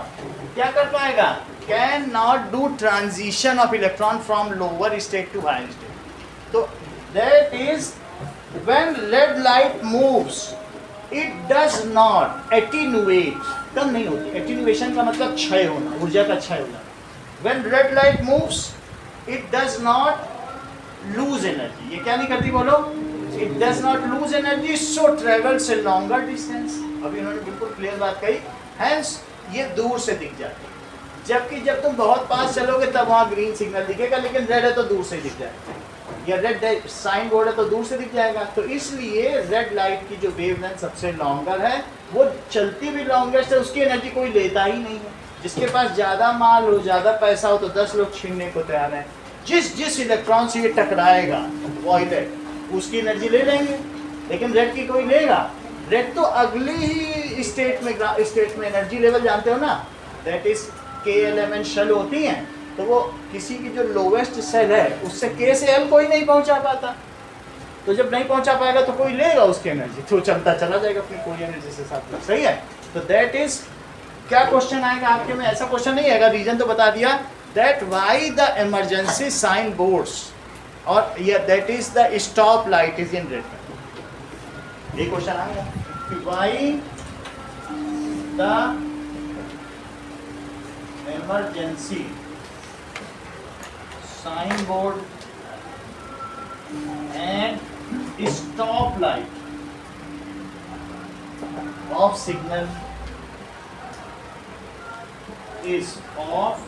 क्या कर पाएगा? Can not do transition of electron from lower state to higher state. तो that is when red light moves it does not attenuate, कम नहीं होती। एटीन्यूएशन का मतलब क्षय होना, ऊर्जा का क्षय होना। When red light moves it does not lose energy, ये क्या नहीं करती बोलो? It does not lose energy, so travels a longer distance. अभी इन्होंने बिल्कुल क्लियर बात कही, हैंस ये दूर से दिख जाती है। जबकि जब तुम बहुत पास चलोगे तब वहाँ ग्रीन सिग्नल दिखेगा, लेकिन रेड है तो दूर से दिख जाएगा, या रेड साइन बोर्ड है तो दूर से दिख जाएगा। तो इसलिए रेड लाइट की जो वेवलेंथ सबसे लॉन्गर है, वो चलती भी लॉन्गेस्ट है, उसकी एनर्जी कोई लेता ही नहीं है। जिसके पास ज़्यादा माल हो, ज़्यादा पैसा हो, तो 10 लोग छीनने को तैयार हैं। जिस इलेक्ट्रॉन से ये टकराएगा वॉयलेट, उसकी एनर्जी ले लेंगे, लेकिन रेड की कोई लेगा? रेड तो अगली ही स्टेट में एनर्जी लेवल जानते हो ना, दैट इज KLMN शेल होती हैं, तो वो किसी की जो लोवेस्ट सेल है उससे K से L कोई नहीं पहुंचा पाता। तो जब नहीं पहुंचा पाएगा तो कोई लेगा उसकी एनर्जी, तो चलता चला जाएगा अपनी कोई एनर्जी से साथ में, सही है। तो दैट इज, क्या क्वेश्चन आएगा आपके में? ऐसा क्वेश्चन नहीं आएगा, रीजन तो बता दिया, that why the emergency sign boards और that is the stop light is in red. ये क्वेश्चन आएगा कि why the emergency sign board and stop light of signal is of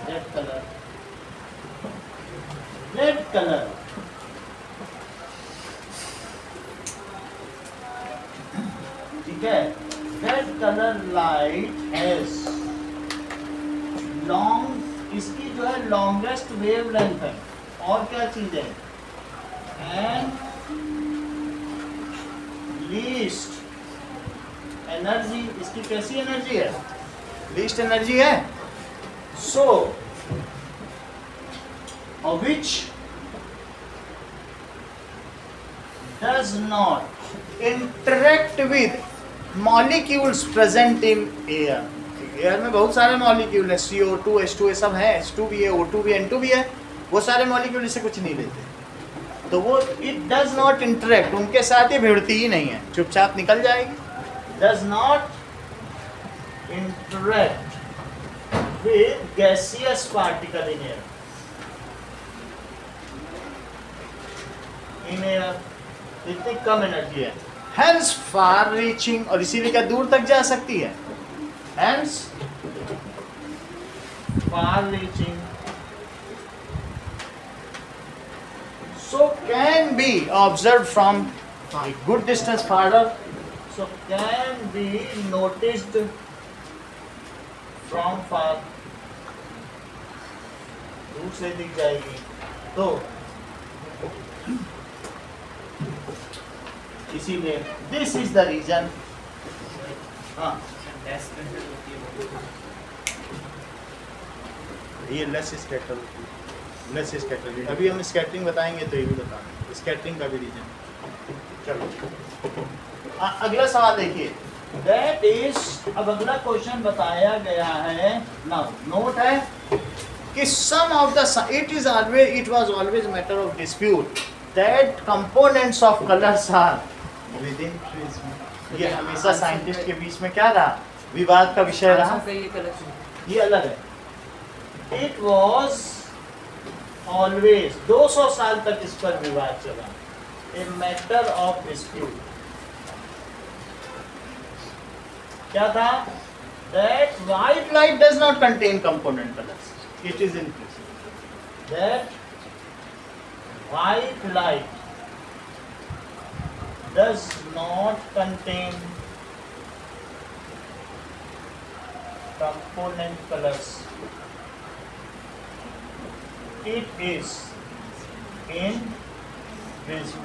red color. Red color ठीक है, red color light has long, इसकी जो है लॉन्गेस्ट वेव लेंथ है, और क्या चीज है? एंड लीस्ट एनर्जी, इसकी कैसी एनर्जी है? लीस्ट एनर्जी है। So which does not interact with molecules present in air. Air में बहुत सारे मॉलिक्यूल है, CO2 H2 ये सब है, H2 भी है, O2 भी है, N2 भी है, वो सारे मॉलिक्यूल इससे कुछ नहीं लेते, तो वो इट डज नॉट इंटरेक्ट, उनके साथ ये भिड़ती ही नहीं है, चुपचाप निकल जाएगी। Does not interact with gaseous particle in air, in air इतनी कम एनर्जी है, हैंस फार रीचिंग, और इसीलिए क्या दूर तक जा सकती है, hence far reaching, so can be observed from a good distance farther, so can be noticed from far, दूर से दिख जाएगी। तो इसीलिए दिस इज द रीजन। हाँ ये लेस स्कैटर होती है, लेस स्कैटर, अभी हम स्कैटरिंग बताएंगे तो ये भी बताएंगे स्कैटरिंग का भी रीजन। चलो अगला सवाल देखिए, दैट इज, अब अगला क्वेश्चन बताया गया है, नाउ नोट है कि some of the, it was always matter of dispute that components of colours are within prism. ये हमेशा साइंटिस्ट के बीच में क्या रहा, विवाद का विषय रहा, ये अलग है। इट वॉज ऑलवेज 200 साल तक इस पर विवाद चला, ए मैटर ऑफ डिस्प्यूट। क्या था, that white light does not contain component colours, it is in prism, that white light does not contain component colors, it is in prism.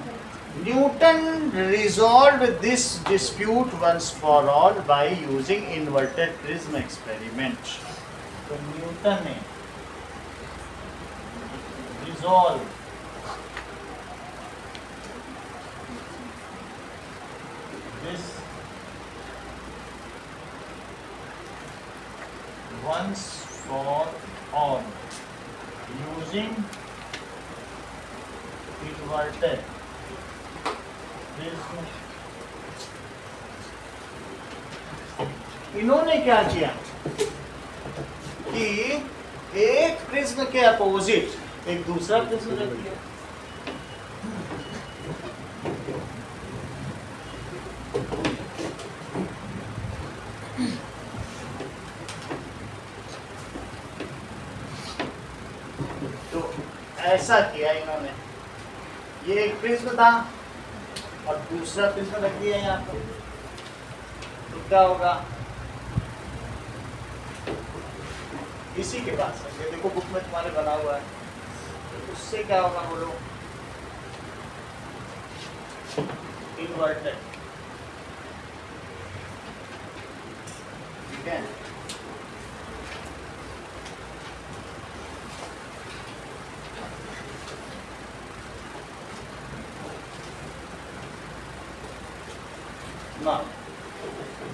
Newton resolved this dispute once for all by using inverted prism experiment. तो न्यूटन ने resolve this once for all using inverted prism। इन्होंने क्या किया कि एक प्रिज्म के अपोजिट एक दूसरा प्रिज्म रख दिया, ऐसा किया इन्होंने, ये एक प्रिज्म था और दूसरा प्रिज्म रख दिया यहाँ पर, तो क्या होगा, इसी के पास ये देखो बुक में तुम्हारे बना हुआ है, तो उससे क्या होगा बोलो, इन्वर्टेड, ठीक है।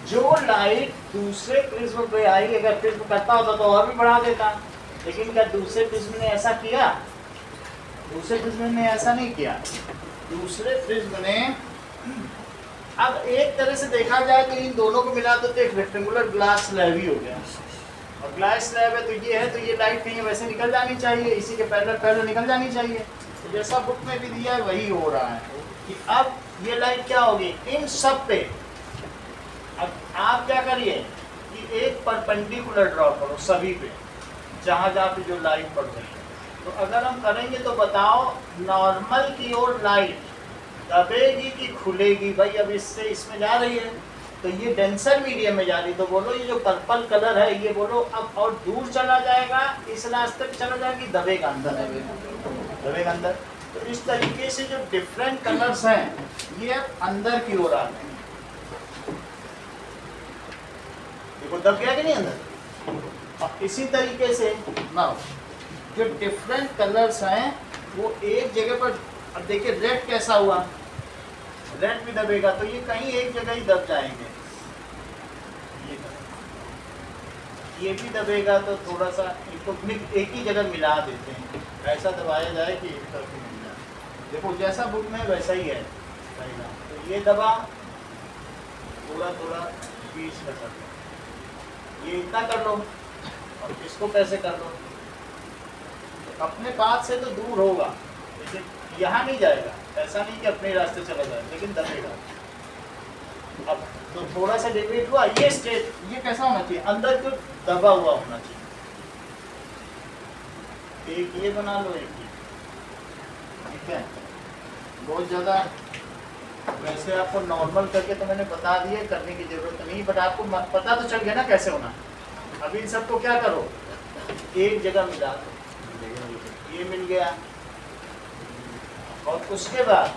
जो लाइट दूसरे प्रिज्म पे आई, अगर प्रिज्म करता होता तो और भी बढ़ा देता, लेकिन क्या दूसरे प्रिज्म ने ऐसा किया, दूसरे प्रिज्म ने ऐसा नहीं किया। दूसरे प्रिज्म ने, अब एक तरह से देखा जाए तो इन दोनों को मिला तो एक रेक्टेंगुलर ग्लास स्लैब ही हो गया, और ग्लास स्लैब है तो ये है, तो ये लाइट कहीं वैसे निकल जानी चाहिए, इसी के पहले निकल जानी चाहिए, तो जैसा बुक में भी दिया है वही हो रहा है कि अब ये लाइट क्या होगी इन सब पे। अब आप क्या करिए कि एक परपेंडिकुलर ड्रॉ करो सभी पे, जहाँ जहाँ पे जो लाइट पड़ रही है, तो अगर हम करेंगे तो बताओ नॉर्मल की ओर लाइट दबेगी कि खुलेगी, भाई अब इससे इसमें जा रही है तो ये डेंसर मीडियम में जा रही, तो बोलो ये जो पर्पल कलर है ये बोलो अब और दूर चला जाएगा, इस रास्ते पे चला जाएगी, दबेगा अंदर, दबेगा अंदर। तो इस तरीके से जो डिफरेंट कलर्स हैं ये अंदर की ओर आ रहे हैं, देखो दब गया कि नहीं अंदर। और इसी तरीके से ना जो डिफरेंट कलर्स हैं वो एक जगह पर, अब देखिए रेड कैसा हुआ, रेड भी दबेगा तो ये कहीं एक जगह ही दब जाएंगे, ये भी दबेगा तो थोड़ा सा इनको एक ही जगह मिला देते हैं, ऐसा दबाया जाए कि एक तरफ ही मिल जाए। देखो जैसा बुक में वैसा ही है, तो ये दबा, थोड़ा थोड़ा बीच का कर लो, ये इतना कर लो और इसको कैसे कर लो, तो अपने पास से तो दूर होगा, जैसे यहाँ नहीं जाएगा, ऐसा नहीं कि अपने रास्ते चला जाए, लेकिन दबेगा। अब तो थोड़ा सा डेविएट हुआ, ये स्टेज ये कैसा होना चाहिए, अंदर को दबा हुआ होना चाहिए। एक ये बना लो, एक ये, ठीक है। बहुत ज़्यादा वैसे आपको नॉर्मल करके तो मैंने बता दिया, करने की जरूरत नहीं, बट आपको पता तो चल गया ना कैसे होना। अभी इन सबको क्या करो, एक जगह मिला दो, ये मिल गया, और उसके बाद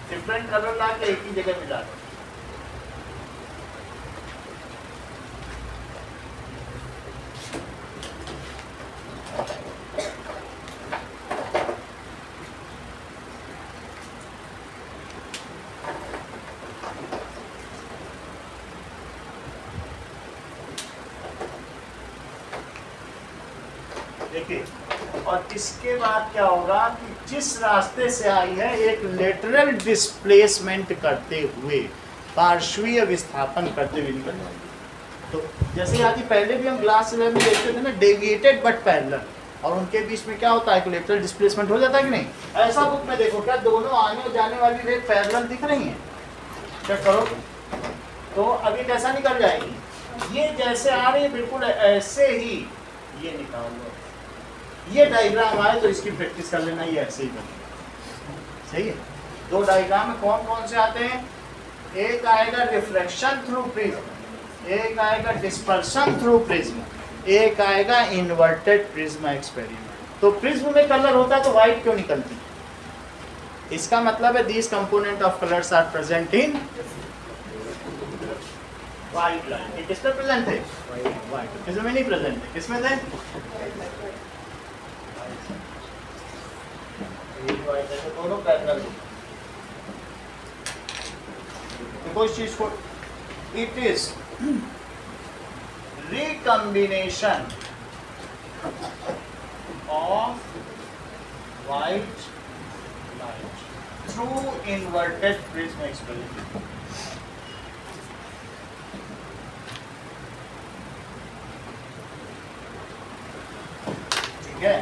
डिफरेंट कलर ला के एक ही जगह मिला दो। देखिए, और इसके बाद क्या होगा कि जिस रास्ते से आई है एक लेटरल डिस्प्लेसमेंट करते हुए, पार्श्वीय विस्थापन करते हुए निकल जाएगी। तो जैसे आदि पहले भी हम क्लास 11 में देखते थे ना, डेविएटेड बट पैरेलल, और उनके बीच में क्या होता है, लेटरल डिस्प्लेसमेंट हो जाता है कि नहीं। ऐसा बुक में देखो, क्या दोनों आने और जाने वाली रेट पैरेलल दिख रही हैं, चेक करो। तो अभी कैसा निकल जाएगी, ये जैसे आ रही है बिल्कुल ऐसे ही ये निकाल लो। ये डायग्राम आए तो इसकी प्रैक्टिस कर लेना, ये ऐसे ही बनेगा, सही है। दो डायग्राम में कौन कौन से आते हैं, एक आएगा रिफ्लेक्शन थ्रू प्रिज्म, एक आएगा डिस्पर्शन थ्रू प्रिज्म, एक आएगा इन्वर्टेड प्रिज्म एक्सपेरिमेंट। तो प्रिज्म में कलर होता है तो व्हाइट क्यों निकलती है, इसका मतलब है these component of colours are present in white light. ये किस पे प्रेजेंट है, व्हाइट, प्रिज्म में नहीं प्रेजेंट है, किसमें थे, तो दोनों पैरेलल। देखो इस चीज को, it is recombination of white light through inverted prism experiment. ठीक है।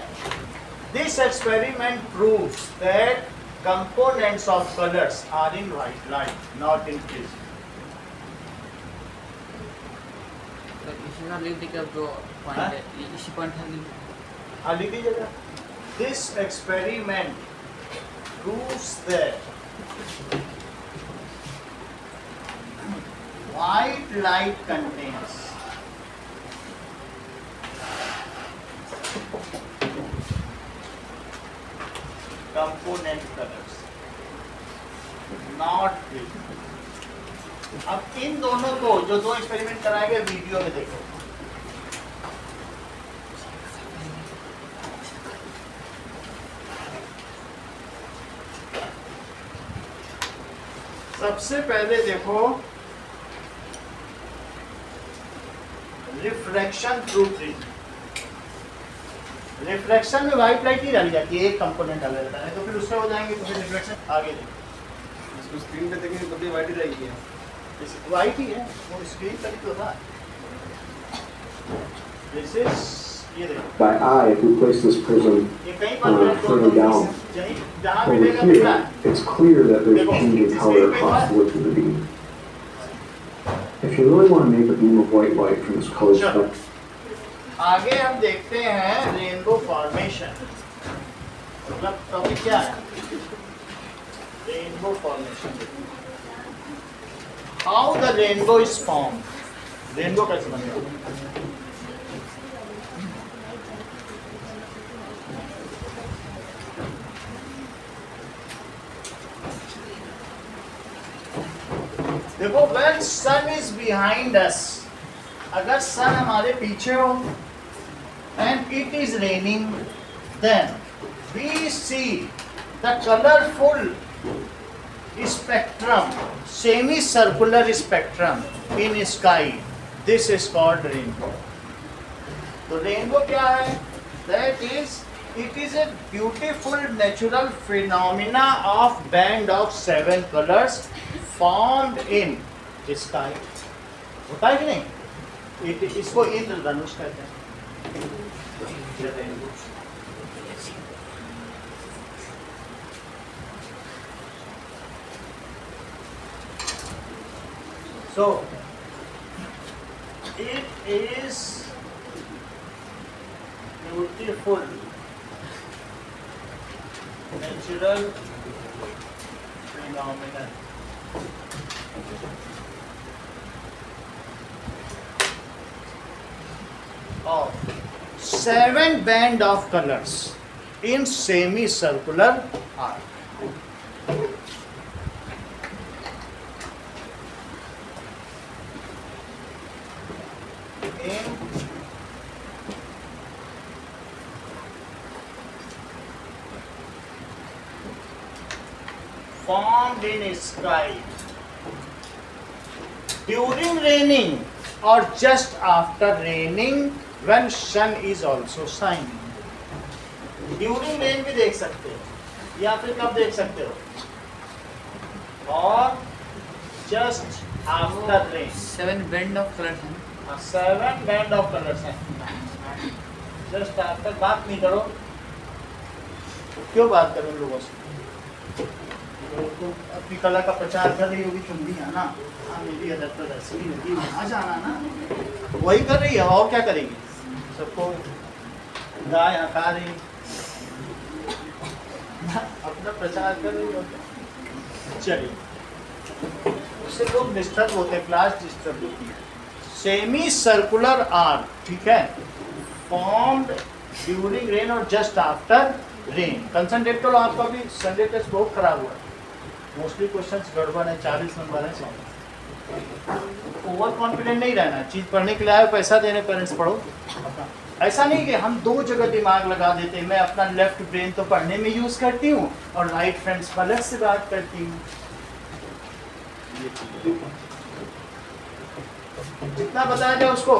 This experiment proves that components of colors are in white light, not in prism. तो इसी का लिख देकर जो पॉइंट है, इसी पॉइंट है लिख। हाँ लिख दीजिएगा। This experiment proves that white light contains component colors, not prism। अब इन दोनों को, जो दो एक्सपेरिमेंट कराए गए, वीडियो में देखो। सबसे पहले देखो रिफ्रैक्शन थ्रू प्रिज्म। रिफ्रैक्शन में व्हाइट लाइट ही डाली जाती है, एक कंपोनेंट डाला जाता है, तो फिर उससे हो जाएंगे, तो फिर रिफ्रैक्शन आगे देखो। इसको स्क्रीन पे देखेंगे तो भी वाइट ही रहेगी, व्हाइट ही है, वो स्क्रीन पर ही तो था। दिस इज, ये देखो by eye if we place this prism ये कहीं पर further down. जहाँ Over मिलेगा here, मिला। it's clear that there's changing color across the width of the beam. If you really want to make a beam of white light from this color spectrum, आगे हम देखते हैं रेनबो फॉर्मेशन। मतलब टॉपिक क्या है, rainbow formation. How the rainbow is form, rainbow कैसे बनेगा। देखो, when sun is behind us, अगर सन हमारे पीछे हो and it is raining, then we see the colorful spectrum, semicircular spectrum in sky. This is called rainbow. तो रेनबो क्या है? That is it is a beautiful natural phenomena of band of 7 colours formed in sky. होता है कि नहीं? इसको इंद्रधनुष कहते हैं। So it is beautiful natural phenomenon of 7 band of colors in semicircular arc. In formed in sky during raining or just after raining when sun is also shining. During rain भी देख सकते हो या फिर कब देख सकते हो? और just after rain. 7 band of colours हैं। 7 बैंड ऑफ कलर्स हैं। जस्ट आफ्टर बात नहीं करो। क्यों बात करो लोगों से? तो अपनी कला का प्रचार कर रही होगी तुम भी, है ना? हाँ, मेरी अदर पर ऐसी लगी, वहाँ जाना ना, वही कर रही है और क्या करेगी? सबको गाय हका रही, अपना प्रचार कर रही हो। चलिए, उससे लोग डिस्टर्ब होते हैं, क्लास डिस्टर्ब होती है। सेमी सर्कुलर आर्क, ठीक है, फॉर्म्ड ड्यूरिंग रेन और जस्ट आफ्टर रेन। कंसंट्रेट करो, आपका भी संडे टेस्ट बहुत खराब हुआ है, मोस्टली क्वेश्चंस गड़बड़ है, 40 नंबर है। सब ओवर कॉन्फिडेंट नहीं रहना, चीज़ पढ़ने के लिए आए, पैसा देने पेरेंट्स पढ़ो अपना। ऐसा नहीं कि हम 2 जगह दिमाग लगा देते, मैं अपना लेफ्ट ब्रेन तो पढ़ने में यूज़ करती हूँ और राइट फ्रेंड्स पलट से बात करती हूँ। जितना बताया जाए उसको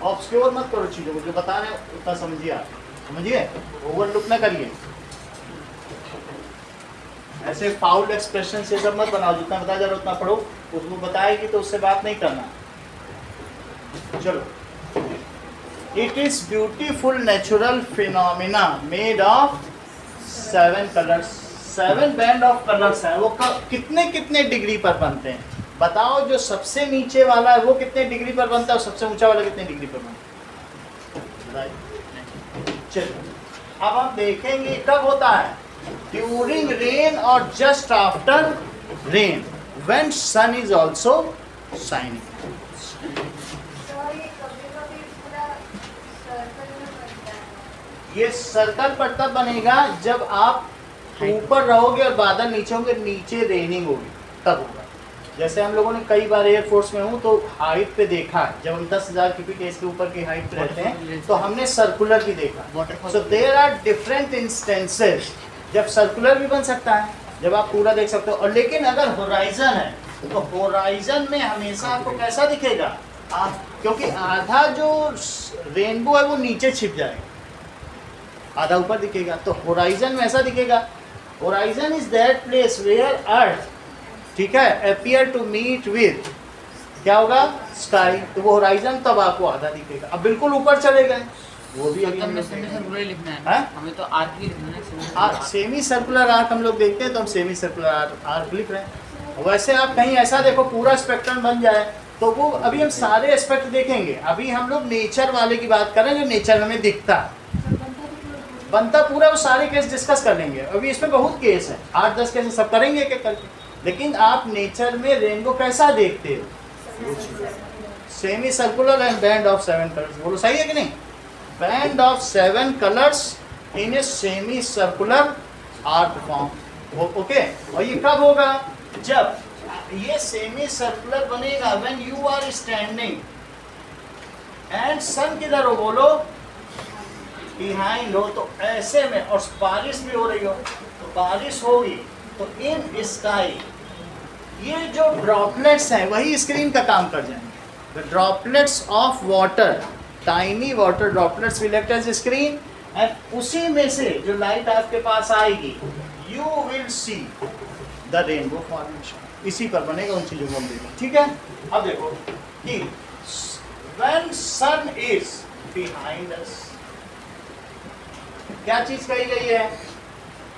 ऑब्सक्योर मत करो, चीज़ों को जो बता रहे हैं उतना समझिए, आप समझिए, ओवरलुक ना करिए। ऐसे फाउल एक्सप्रेशन से सब मत बनाओ, जितना बताया जा रहा है उतना पढ़ो, उसको बताएगी तो उससे बात नहीं करना। चलो, it is beautiful natural phenomena made of 7 colours. 7 band of colours है, वो कितने कितने डिग्री पर बनते हैं बताओ? जो सबसे नीचे वाला है वो कितने डिग्री पर बनता है और सबसे ऊंचा वाला कितने डिग्री पर बनता है? चलिए, अब हम देखेंगे कब होता है। ड्यूरिंग रेन और just after rain when sun is also shining. ये सर्कल पर तब बनेगा जब आप ऊपर रहोगे और बादल नीचे होंगे, नीचे रेनिंग होगी, तब होगा। जैसे हम लोगों ने कई बार एयरफोर्स में हूँ तो हाइट पे देखा है, जब हम 10,000 kph के ऊपर की हाइट पे रहते हैं तो हमने सर्कुलर भी देखा। So there are different instances जब सर्कुलर भी बन सकता है, जब आप पूरा देख सकते हो। और लेकिन अगर होराइजन है तो होराइजन में हमेशा आपको कैसा दिखेगा? आप, क्योंकि आधा जो रेनबो है वो नीचे छिप जाएगा, आधा ऊपर दिखेगा, तो होराइजन में ऐसा दिखेगा। Horizon is that place where earth, ठीक है, अपीयर टू मीट विद क्या होगा? स्काई। तो वो होराइजन तब आपको आधा दिखेगा। अब बिल्कुल ऊपर चले गए, वो भी अभी हमें सेमी सर्कुलर लिखना है, हैं? हमें तो आर्क ही लिखना है। सेमी सर्कुलर आर्क हम लोग देखते हैं तो हम सेमी सर्कुलर आर्क लिख रहे हैं। वैसे आप कहीं ऐसा देखो पूरा स्पेक्ट्रम बन जाए तो वो, अभी हम सारे एस्पेक्ट देखेंगे। अभी हम लोग नेचर वाले की बात कर रहे हैं, जो नेचर हमें दिखता है, बनता पूरा, वो सारे केस डिस्कस कर लेंगे। अभी इसमें बहुत केस है, 8-10 केस सब करेंगे क्या करके। लेकिन आप नेचर में रेनबो कैसा देखते हो? Semi circular and band of 7 colours. बोलो सही है कि नहीं? Band of 7 colours in a semi circular arc form. Okay, और ये कब होगा? जब ये सेमी सर्कुलर बनेगा when you are standing and sun किधर हो? बोलो बिहाइंड हो, तो ऐसे में, और बारिश भी हो रही हो तो बारिश होगी तो इन स्काई ये जो ड्रॉपलेट्स हैं वही स्क्रीन का काम कर जाएंगे। The droplets of water tiny water droplets will act as screen and उसी में से जो लाइट आपके पास आएगी you will see the rainbow formation. इसी पर बनेगा, उन चीजों को हम देखें। ठीक है, अब देखो कि when sun is behind us, क्या चीज कही गई है?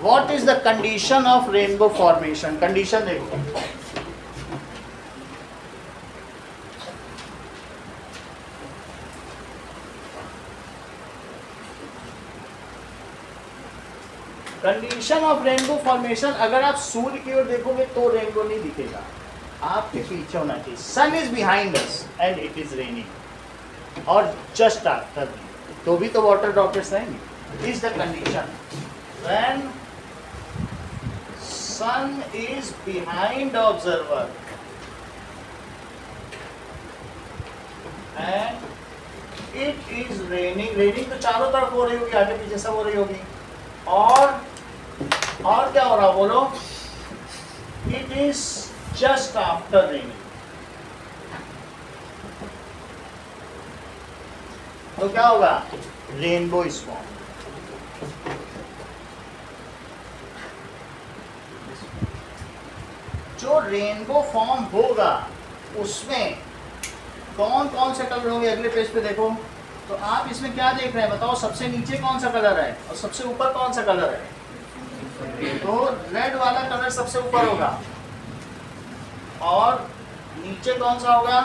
What is the condition of rainbow formation? Condition देखो, कंडीशन ऑफ रेनबो फॉर्मेशन। अगर आप सूर्य की ओर देखोगे तो रेनबो नहीं दिखेगा, आपके पीछे होना चाहिए। Sun is behind us and it is raining और जस्ट आफ्टर तो भी तो वाटर ड्रॉपलेट्स रहेंगे। Is the condition when sun is behind observer and it is raining. Raining तो चारों तरफ हो रही होगी, आगे पीछे सब हो रही होगी। और क्या हो रहा बोलो? It is just after raining. तो क्या होगा? Rainbow is form. जो रेनबो फॉर्म होगा उसमें कौन कौन से कलर होंगे? अगले पेज पे देखो तो आप इसमें क्या देख रहे हैं बताओ? सबसे नीचे कौन सा कलर है और सबसे ऊपर कौन सा कलर है? तो रेड वाला कलर सबसे ऊपर होगा और नीचे कौन सा होगा?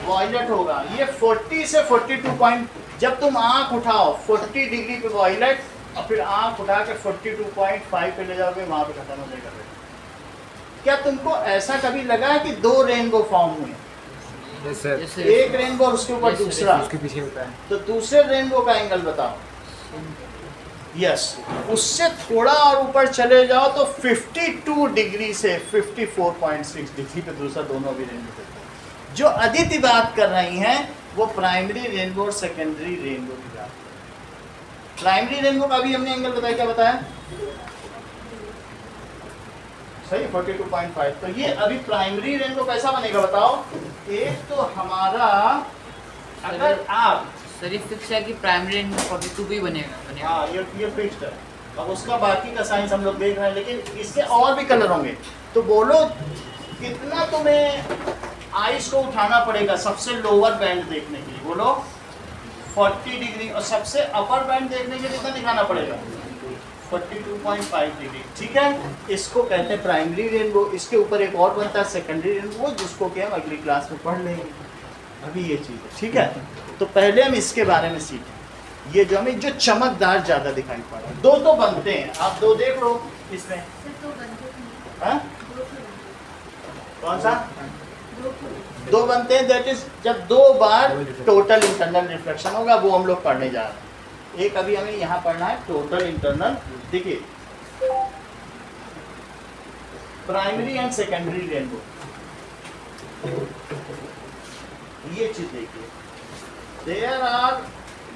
वॉयलेट होगा। ये 40 से 42 पॉइंट, जब तुम आंख उठाओ 40 डिग्री पे वॉयलेट और फिर आंख उठा के 42.5 पे ले जाओगे, वहां पे खत्म हो जाएगा। क्या तुमको ऐसा कभी लगा है कि दो रेनबो फॉर्म हुए? Yes sir. एक रेनबो और उसके ऊपर दूसरा, उसके पीछे होता है। तो दूसरे रेनबो का एंगल बताओ। यस, उससे थोड़ा और ऊपर चले जाओ तो 52 डिग्री से 54.6 डिग्री पे दूसरा दोनों भी रेनबो। जो अदिति बात कर रही हैं वो प्राइमरी रेनबो और सेकेंडरी रेनबो की बात। प्राइमरी रेनबो का भी हमने एंगल बताया, क्या बताया? सही 42.5। तो ये अभी प्राइमरी रेनबो कैसा बनेगा बताओ? एक तो हमारा, अगर आप सर ये फिक्स है कि प्राइमरी रेनबो 42 भी बनेगा। हाँ, ये फिक्स्ड है। अब उसका बाकी का साइंस हम लोग देख रहे हैं, लेकिन इसके और भी कलर होंगे। तो बोलो कितना तुम्हें आइस को उठाना पड़ेगा सबसे लोअर बैंड देखने के लिए? बोलो 40 डिग्री। और सबसे अपर बैंड देखने के लिए कितना दिखाना पड़ेगा? 42.5 डिग्री। ठीक है, इसको कहते हैं प्राइमरी रेनबो। इसके ऊपर एक और बनता है सेकेंडरी रेनबो, जिसको कि हम अगली क्लास में पढ़ लेंगे। अभी ये चीज़ है, ठीक है। तो पहले हम इसके बारे में सीखें। ये जो हमें जो चमकदार ज़्यादा दिखाई पड़ रहा है, दो तो बनते हैं, आप दो देख लो इसमें। हाँ? कौन सा? दो बनते हैं, दैट इज जब दो बार टोटल इंटरनल रिफ्लेक्शन होगा, वो हम लोग पढ़ने जा रहे हैं। एक अभी हमें यहाँ पढ़ना है टोटल इंटरनल। देखिए प्राइमरी एंड सेकेंडरी रेनबो, ये चीज देखिए। There are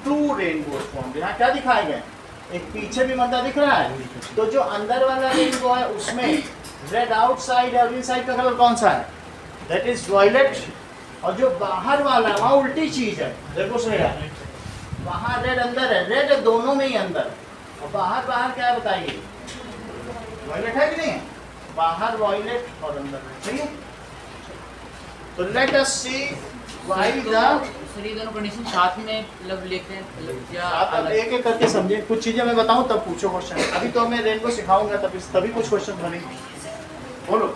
two rainbow form. यहाँ क्या दिखाए गए? एक पीछे भी मद्दा दिख रहा है। तो जो अंदर वाला रेनबो है उसमें रेड आउटसाइड है और इनसाइड का कलर कौन सा है? That is violet. और जो बाहर वाला है वहाँ उल्टी चीज है। देखो श्रेया, वहाँ रेड अंदर है, रेड दोनों में ही अंदर, और बाहर बाहर क्या है बताइए? वॉयलेट है कि नहीं? बाहर वॉयलेट और अंदर रेड। ठीक है, तो let us see why the sir ये दोनों कंडीशन साथ में मतलब लेते हैं, मतलब या आप अब एक एक करके समझे। कुछ चीजें मैं बताऊं तब पूछो क्वेश्चन। अभी तो मैं रेनबो सिखाऊंगा तभी कुछ क्वेश्चन बनेंगे। बोलो,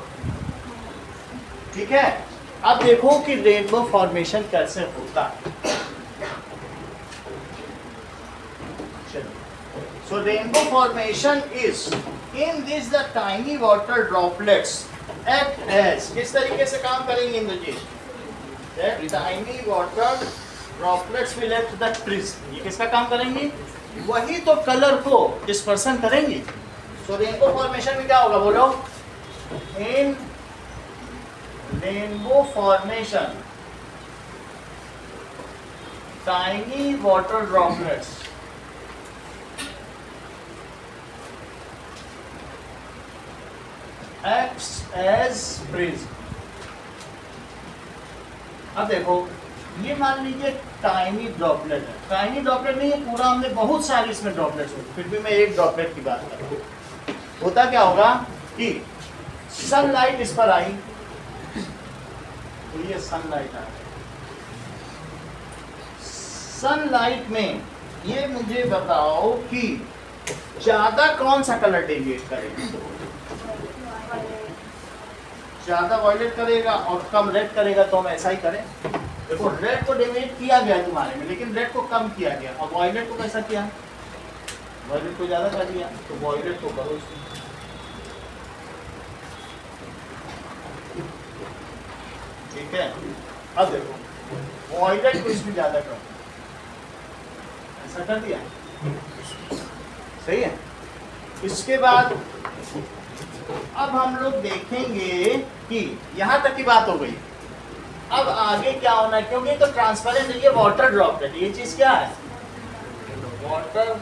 ठीक है। अब देखो कि रेनबो फॉर्मेशन कैसे होता है। So rainbow formation is in this the tiny water droplets act as, किस तरीके से काम करेंगे Indrajit? That tiny water droplets will act the prism। ये किसका काम करेंगी? वही तो कलर को डिस्पर्सन करेंगी। So rainbow formation में क्या होगा बोलो? In rainbow formation tiny water droplets acts as prism। अब देखो ये मान लीजिए टाइनी ड्रॉपलेट है, टाइनी ड्रॉपलेट नहीं है पूरा, हमने बहुत सारे इसमें ड्रॉपलेट्स होते, फिर भी मैं एक ड्रॉपलेट की बात कर रहा हूँ। होता क्या होगा कि सनलाइट इस पर आई, तो ये सनलाइट आ गई, सनलाइट में ये मुझे बताओ कि ज्यादा कौन सा कलर डेविएट करेगा, ज्यादा वॉयलेट करेगा और कम रेड करेगा, तो हम ऐसा ही करें। देखो रेड को डेविएट किया गया तुम्हारे में, लेकिन रेड को कम किया गया, और वॉयलेट को कैसा किया, वॉयलेट को ज्यादा कर दिया, तो वॉयलेट को करो इसमें। ठीक है, अब देखो वॉयलेट को इसमें ज्यादा करो, ऐसा कर दिया, सही है। इसके बाद अब हम लोग देखेंगे कि यहाँ तक की बात हो गई, अब आगे क्या होना है, क्योंकि तो ट्रांसपेरेंट है, ये वाटर ड्रॉपलेट, ये चीज क्या है, वाटर।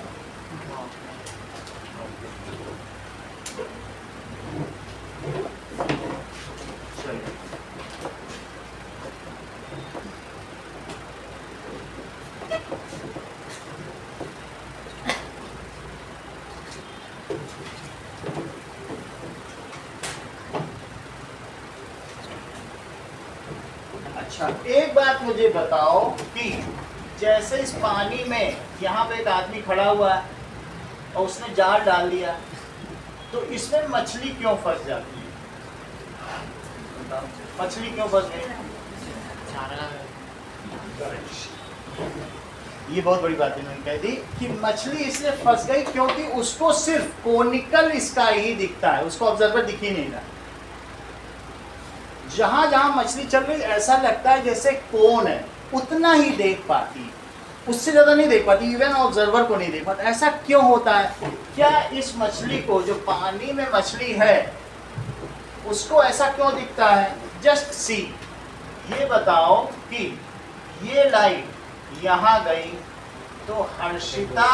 अच्छा एक बात मुझे बताओ कि जैसे इस पानी में यहाँ पे एक आदमी खड़ा हुआ है और उसने जाल डाल दिया, तो इसमें मछली क्यों फंस जाती है, बताओ मछली क्यों फंस गई, ये बहुत बड़ी बात इन्होंने कह दी कि मछली इसलिए फंस गई क्योंकि उसको सिर्फ कोनिकल इसका ही दिखता है, उसको ऑब्जर्वर दिख ही नहीं रहा। जहां जहां मछली चल रही ऐसा लगता है जैसे कोन है, उतना ही देख पाती, उससे ज्यादा नहीं देख पाती, इवन ऑब्जर्वर को नहीं देख पाती। ऐसा क्यों होता है, क्या इस मछली को, जो पानी में मछली है, उसको ऐसा क्यों दिखता है, जस्ट सी। ये बताओ कि ये लाइट यहाँ गई तो हर्षिता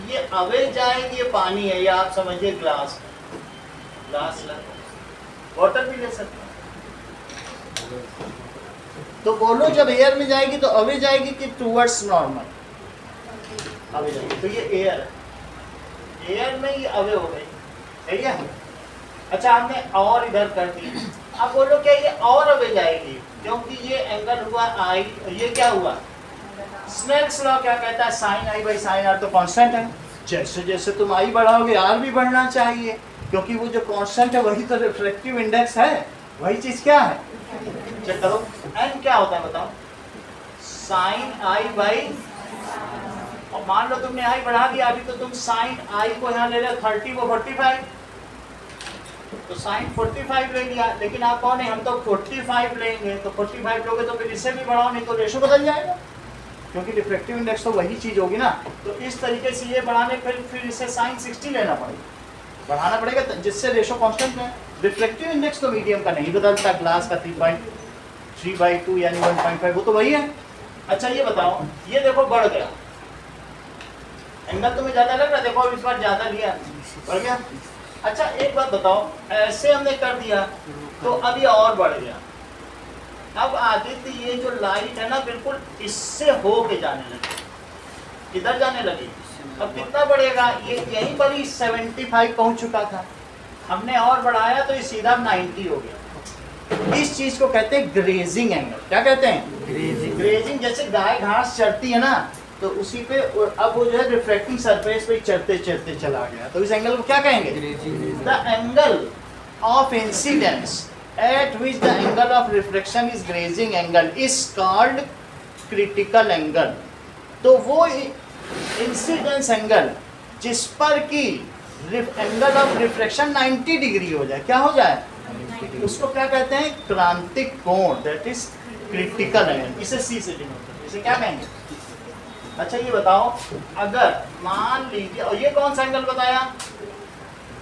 ये अवे जाएगी, ये पानी है, या आप समझिए ग्लास, ग्लास वाटर भी ले सकते हैं, तो बोलो जब एयर में जाएगी तो अवे जाएगी कि टूवर्ड्स नॉर्मल, अवे जाएगी, तो ये एयर है, एयर में ये अवे हो गई, सही है। अच्छा हमने और इधर कर दी, अब बोलो क्या ये और अवे जाएगी, क्योंकि ये एंगल हुआ आई, ये क्या हुआ, स्नेल्स लॉ क्या कहता है, sine I by sine R तो कांस्टेंट है, जैसे जैसे तुम आई बढ़ाओगे आर भी बढ़ना चाहिए, क्योंकि वो जो कांस्टेंट है वही तो रिफ्लेक्टिव इंडेक्स है, वही चीज क्या है, चेक करो एन क्या होता है बताओ, साइन आई बाई, और मान लो तुमने आई बढ़ा दिया, अभी तो तुम साइन आई को यहाँ ले रहे हो 30 वो 45, तो साइन 45 ले लिया, लेकिन आप कौन है, हम तो 45 लेंगे, तो 45 लोगे तो फिर इससे भी बढ़ाओ, नहीं तो रेशो बदल जाएगा, क्योंकि रिफ्लेक्टिव इंडेक्स तो वही चीज होगी ना। तो इस तरीके से ये बढ़ाने फिर इसे साइन 60 लेना पड़ेगा, बढ़ाना पड़ेगा, जिससे रेशो कांस्टेंट है। रिफ्लेक्टिव इंडेक्स तो मीडियम का नहीं बदलता, ग्लास का 3/2 यानी 1.5 वो तो वही है। अच्छा ये बताओ, ये देखो बढ़ गया, एंगल तुम्हें ज्यादा लग रहा है, देखो इस बार ज्यादा लिया, बढ़ गया। अच्छा एक बात बताओ, ऐसे हमने कर दिया तो अब ये और बढ़ गया, अब आदित्य ये जो लाइट है ना बिल्कुल इससे होके जाने लगी, इधर जाने लगी, अब कितना बढ़ेगा, ये यहीं पर ही 75 पहुंच चुका था, हमने और बढ़ाया तो ये सीधा 90 हो गया। इस चीज को कहते हैं ग्रेजिंग एंगल, क्या कहते हैं, ग्रेजिंग। जैसे गाय घास चढ़ती है ना, तो उसी पे अब वो जो है रिफ्लेक्टिंग सरफेस पे चढ़ते चढ़ते चला गया, तो इस एंगल को क्या कहेंगे, the angle of incidence at which the angle of reflection is grazing angle is called critical angle। तो वो इंसिडेंस एंगल जिस पर कि एंगल ऑफ रिफ्लेक्शन 90 डिग्री हो जाए, क्या हो जाए, उसको क्या कहते हैं, क्रांतिक कोण, दैट इज क्रिटिकल एंगल, इसे सी से डिनोट करते हैं, इसे क्या कहेंगे। अच्छा ये बताओ, अगर मान लीजिए, और ये कौन सा एंगल बताया,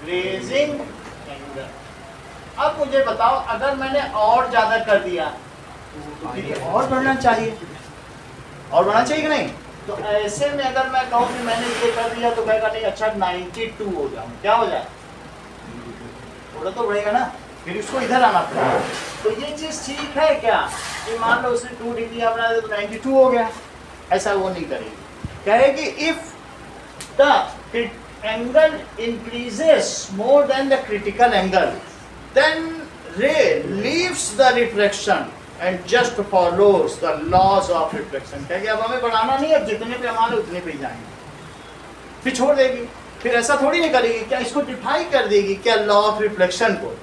ग्रेजिंग एंगल। अब मुझे बताओ अगर मैंने और ज्यादा कर दिया तो फिर ये और बढ़ना चाहिए, और बढ़ना चाहिए कि नहीं, तो ऐसे में अगर मैं कहूँ कि मैंने ये कर दिया तो कहेगा नहीं, अच्छा 92 हो जाऊँ, क्या हो जाए, थोड़ा तो बढ़ेगा ना, फिर उसको इधर आना पड़ेगा। तो ये चीज ठीक है क्या, कि मान लो उसने 2 डिग्री यहाँ बना दिया तो 92 हो गया, ऐसा वो नहीं करेगी। कहेगी if the angle increases more than the critical angle then ray leaves the reflection and just follows the laws of reflection. कहेगी अब हमें बढ़ाना नहीं, अब जितने पे हमारे उतने पे ही जाएंगे, फिर छोड़ देगी। फिर ऐसा थोड़ी नहीं करेगी, क्या इसको डिफाई कर देगी क्या लॉ ऑफ रिफ्लेक्शन को।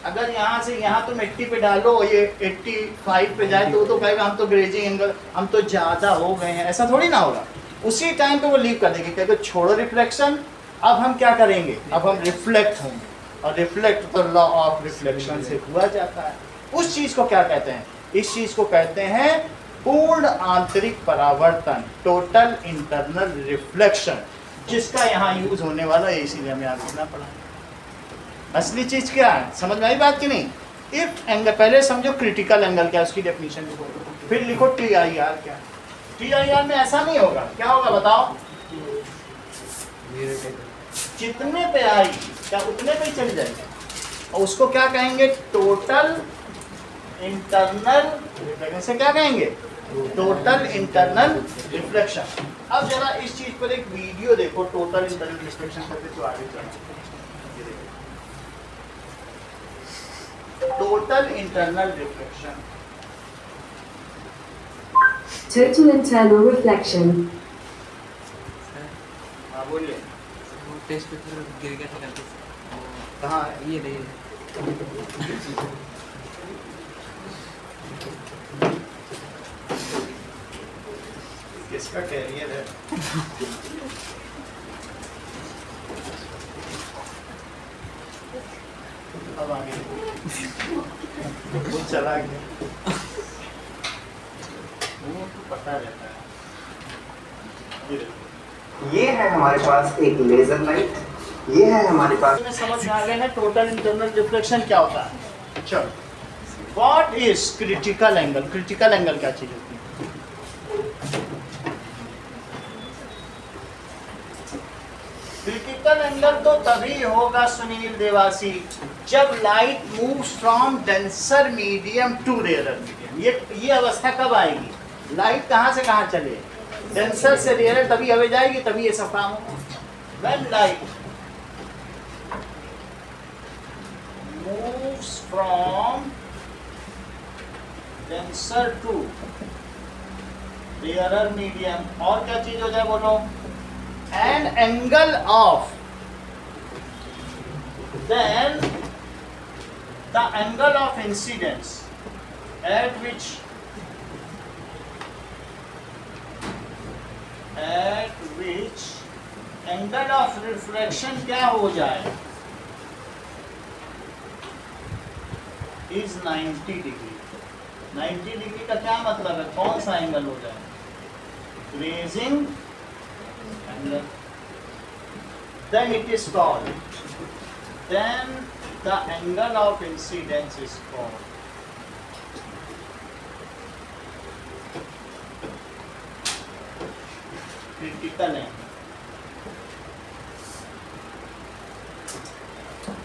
अगर यहाँ से यहाँ तुम 80 पे डालो, ये 85 पे जाए तो वो तो कहेगा हम तो ग्रेजिंग एंगल, हम तो ज़्यादा हो गए हैं, ऐसा थोड़ी ना होगा। उसी टाइम पे वो लीव कर देगी, कहेगा छोड़ो रिफ्लेक्शन, अब हम क्या करेंगे, अब हम रिफ्लेक्ट होंगे। और रिफ्लेक्ट तो लॉ ऑफ रिफ्लेक्शन से हुआ जाता है। उस चीज़ को क्या कहते हैं, इस चीज़ को कहते हैं पूर्ण आंतरिक परावर्तन, टोटल इंटरनल रिफ्लेक्शन, जिसका यहाँ यूज होने वाला है, इसीलिए हमें याद रखना पड़ा। असली चीज क्या है, समझ में आई बात कि नहीं। इफ एंगल, पहले समझो क्रिटिकल एंगल क्या है, उसकी डेफिनेशन लिखो, फिर लिखो TIR क्या। TIR में ऐसा नहीं होगा, क्या होगा बताओ, जितने पे आई क्या उतने पे ही चल जाएगा, और उसको क्या कहेंगे, टोटल इंटरनल रिफ्लेक्शन से क्या कहेंगे, टोटल इंटरनल रिफ्लेक्शन। अब जरा इस चीज पर एक वीडियो देखो, टोटल इंटरनल रिफ्लेक्शन करके तो आगे चलो। Total internal reflection, Total internal reflection. हाँ बोलिए, वो टेस्ट पेपर गिर गया था गलती से। कहाँ है? ये नहीं किसका कैरियर है? अब आगे वो चला गया, वो तो पता रहता है। ये है हमारे पास एक लेजर लाइट, ये है हमारे पास। में समझ में आ गया ना टोटल इंटरनल रिफ्लेक्शन क्या होता है। चलो, what is critical angle, critical angle क्या चीज होती है। क्रिटिकल एंगल तो तभी होगा सुनील देवासी, जब light moves from denser medium to rarer medium. ये अवस्था कब आएगी, लाइट कहाँ से कहाँ चले, डेंसर से रेयरर, तभी हमें जाएगी, तभी ये सब काम होगा। When light moves from denser to rarer medium, और क्या चीज हो जाए बोलो, an angle of, then the angle of incidence at which angle of reflection क्या हो जाए, इज 90 डिग्री। 90 डिग्री का क्या मतलब है, कौन सा एंगल हो जाए, grazing angle. Then it is called, then the angle of incidence is called critical angle.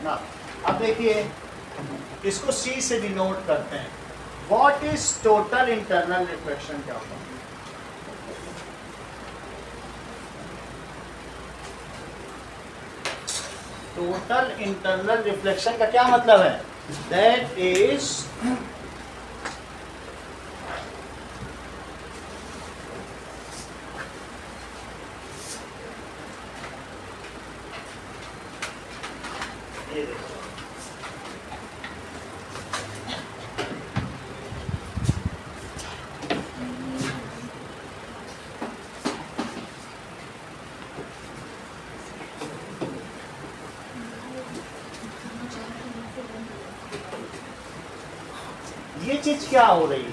ना अब देखिए, इसको C से डिनोट करते हैं। What is total internal reflection क्या होता है, टोटल इंटरनल रिफ्लेक्शन का क्या मतलब है, दैट इज ये देखो, ये चीज क्या हो रही है,